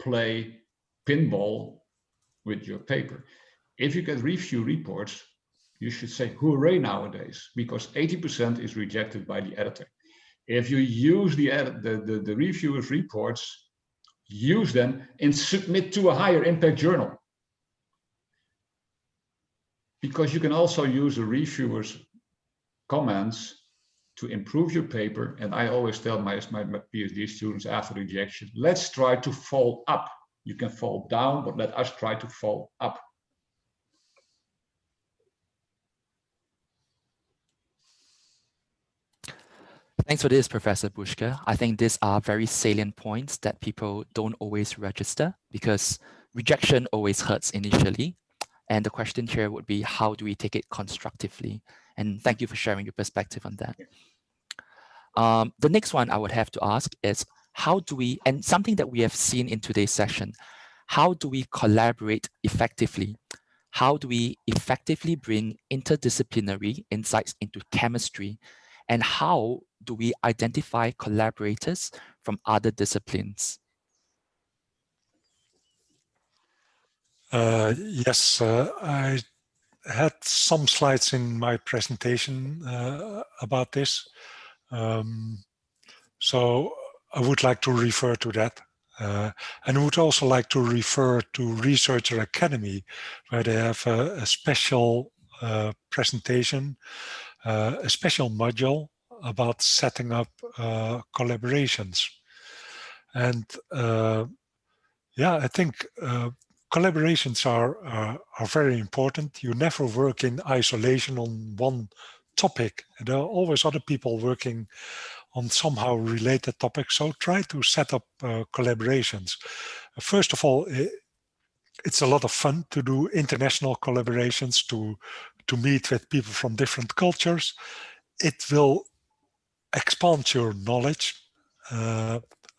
play pinball with your paper. If you get review reports, you should say hooray nowadays, because 80% is rejected by the editor. If you use the reviewer's reports, use them and submit to a higher impact journal. Because you can also use the reviewer's comments to improve your paper. And I always tell my PhD students after rejection, let's try to fall up. You can fall down, but let us try to fall up. Thanks for this, Professor Buschke. I think these are very salient points that people don't always register, because rejection always hurts initially. And the question here would be, how do we take it constructively? And thank you for sharing your perspective on that. The next one I would have to ask is, how do we, and something that we have seen in today's session, how do we collaborate effectively? How do we effectively bring interdisciplinary insights into chemistry? And how do we identify collaborators from other disciplines? Yes, I had some slides in my presentation about this. So I would like to refer to that. And I would also like to refer to Researcher Academy, where they have a special presentation, a special module about setting up collaborations. And yeah, I think collaborations are very important. You never work in isolation on one topic. There are always other people working on somehow related topics. So try to set up collaborations. First of all, it's a lot of fun to do international collaborations, to meet with people from different cultures. It will expand your knowledge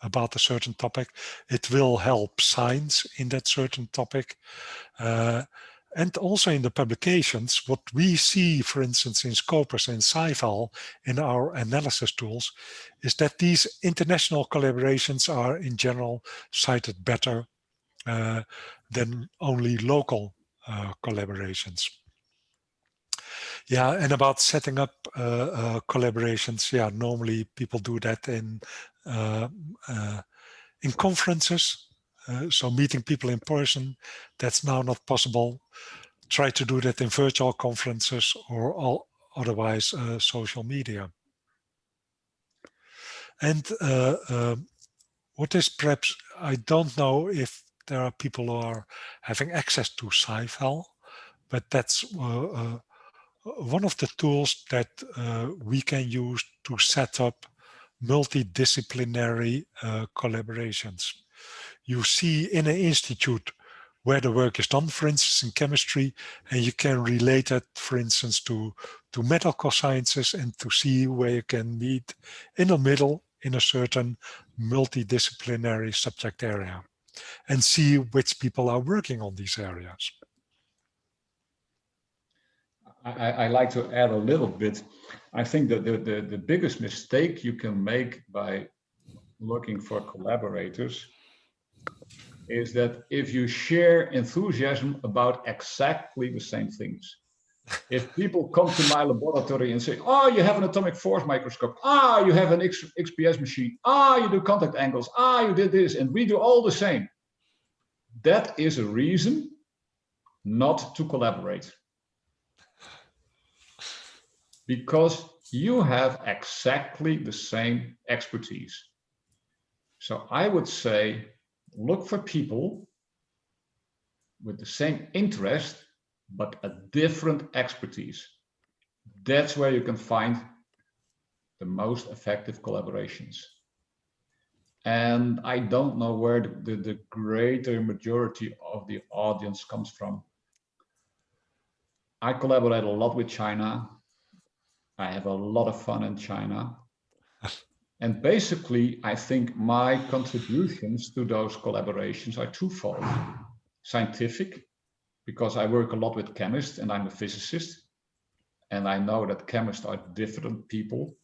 about a certain topic. It will help science in that certain topic. And also in the publications, what we see, for instance, in Scopus and Sci-Fal in our analysis tools, is that these international collaborations are in general cited better than only local collaborations. Yeah, and about setting up collaborations, yeah, normally people do that in conferences. So meeting people in person, that's now not possible. Try to do that in virtual conferences or otherwise social media. And what is perhaps, I don't know if there are people who are having access to Sci-Fal, but that's one of the tools that we can use to set up multidisciplinary collaborations. You see in an institute where the work is done, for instance, in chemistry, and you can relate it, for instance, to medical sciences, and to see where you can meet in the middle in a certain multidisciplinary subject area and see which people are working on these areas. I like to add a little bit. I think that the biggest mistake you can make by looking for collaborators is that if you share enthusiasm about exactly the same things, If people come to my laboratory and say, oh, you have an atomic force microscope, you have an XPS machine, you do contact angles, you did this, and we do all the same. That is a reason not to collaborate. Because you have exactly the same expertise. So I would say, look for people with the same interest, but a different expertise. That's where you can find the most effective collaborations. And I don't know where the greater majority of the audience comes from. I collaborate a lot with China. I have a lot of fun in China. And basically, I think my contributions to those collaborations are twofold. Scientific, because I work a lot with chemists and I'm a physicist. And I know that chemists are different people.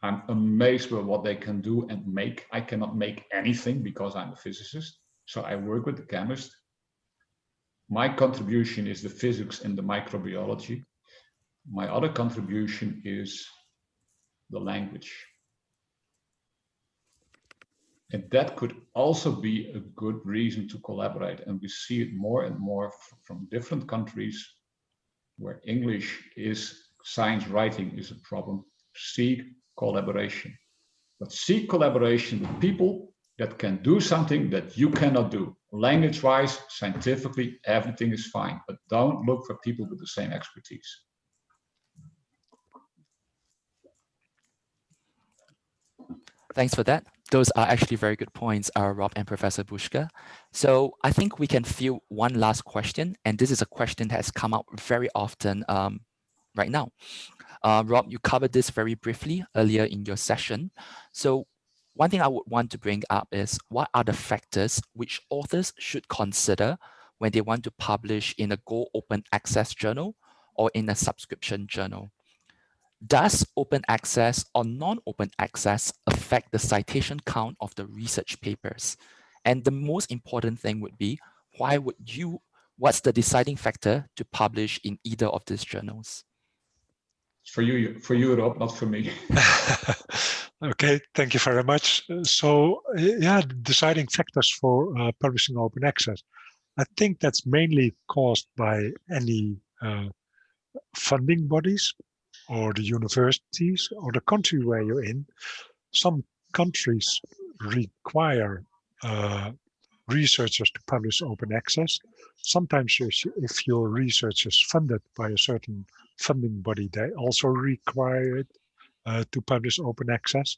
I'm amazed with what they can do and make. I cannot make anything because I'm a physicist. So I work with the chemist. My contribution is the physics and the microbiology. My other contribution is the language. And that could also be a good reason to collaborate. And we see it more and more from different countries where English is, science writing is a problem. Seek collaboration. But seek collaboration with people that can do something that you cannot do. Language-wise, scientifically, everything is fine. But don't look for people with the same expertise. Thanks for that. Those are actually very good points, Rob and Professor Bushka. So I think we can field one last question, and this is a question that has come up very often right now. Rob, you covered this very briefly earlier in your session. So one thing I would want to bring up is, what are the factors which authors should consider when they want to publish in a Go Open Access journal or in a subscription journal? Does open access or non-open access affect the citation count of the research papers? And the most important thing would be, what's the deciding factor to publish in either of these journals? It's for you, Rob, not for me. Okay, thank you very much. So, yeah, deciding factors for publishing open access. I think that's mainly caused by any funding bodies or the universities or the country where you're in. Some countries require researchers to publish open access. Sometimes if your research is funded by a certain funding body, they also require it to publish open access.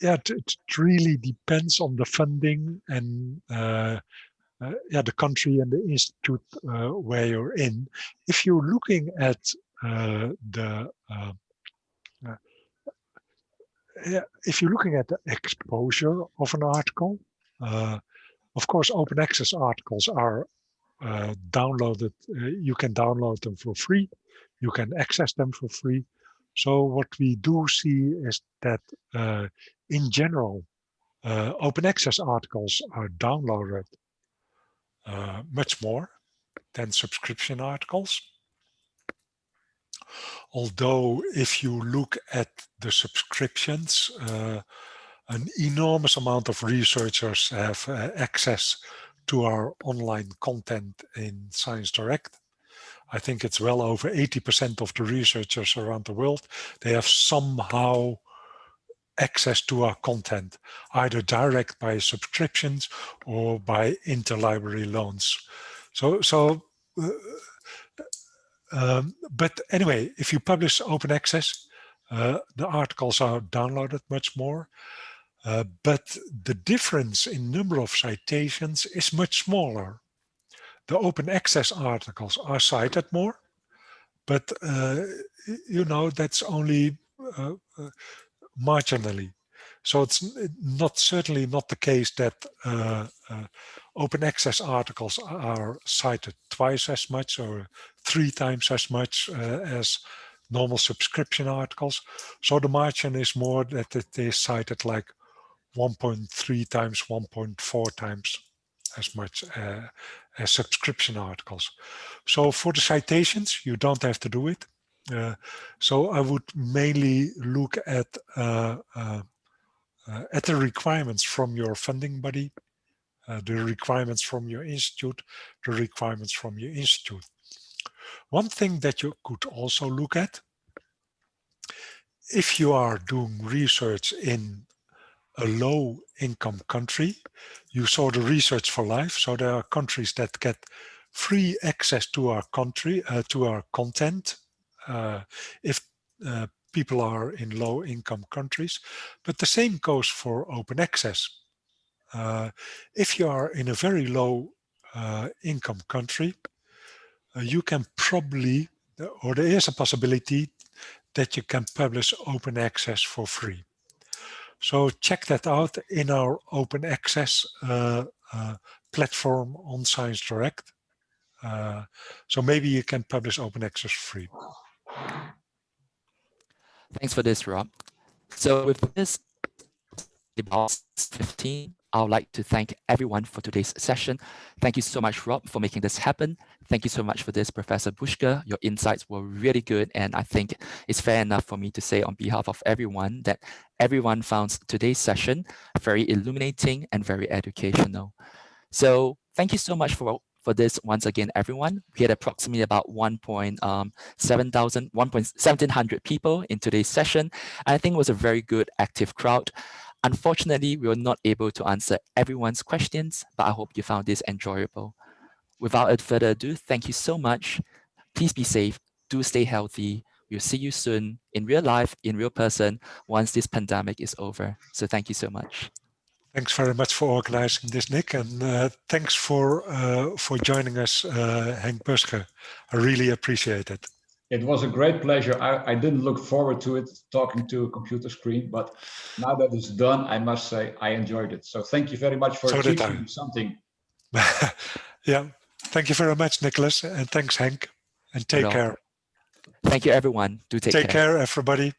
It really depends on the funding and the country and the institute where you're in. If you're looking at if you're looking at the exposure of an article, of course, open access articles are downloaded. You can download them for free. You can access them for free. So what we do see is that in general, open access articles are downloaded much more than subscription articles. Although if you look at the subscriptions, an enormous amount of researchers have access to our online content in Science Direct. I think it's well over 80% of the researchers around the world. They have somehow access to our content, either direct by subscriptions or by interlibrary loans. But anyway, if you publish open access, the articles are downloaded much more. But the difference in number of citations is much smaller. The open access articles are cited more, but that's only marginally. So it's certainly not the case that open access articles are cited twice as much or 3 times as much as normal subscription articles. So the margin is more that it is cited like 1.3 times, 1.4 times as much as subscription articles. So for the citations, you don't have to do it. So I would mainly look at the requirements from your funding body, the requirements from your institute, the requirements from your institute. One thing that you could also look at, if you are doing research in a low income country, you saw the Research for Life. So there are countries that get free access to our country, to our content, if people are in low income countries. But the same goes for open access. If you are in a very low income country, you can probably, or there is a possibility that you can publish open access for free. So check that out in our open access platform on Science Direct. So maybe you can publish open access free. Thanks for this, Rob. So with this, about 15, I would like to thank everyone for today's session. Thank you so much, Rob, for making this happen. Thank you so much for this, Professor Buschke. Your insights were really good, and I think it's fair enough for me to say on behalf of everyone that everyone found today's session very illuminating and very educational. So thank you so much for this once again, everyone. We had approximately about 1,700 people in today's session. I think it was a very good, active crowd. Unfortunately, we were not able to answer everyone's questions, but I hope you found this enjoyable. Without further ado, thank you so much. Please be safe. Do stay healthy. We'll see you soon in real life, in real person, once this pandemic is over. So thank you so much. Thanks very much for organizing this, Nick, and thanks for joining us, Henk Buschke. I really appreciate it. It was a great pleasure. I didn't look forward to it, talking to a computer screen, but now that it's done, I must say I enjoyed it. So thank you very much for teaching me something. Yeah, thank you very much, Nicholas, and thanks, Henk, and take care. Thank you, everyone. Do take care. Take care, everybody.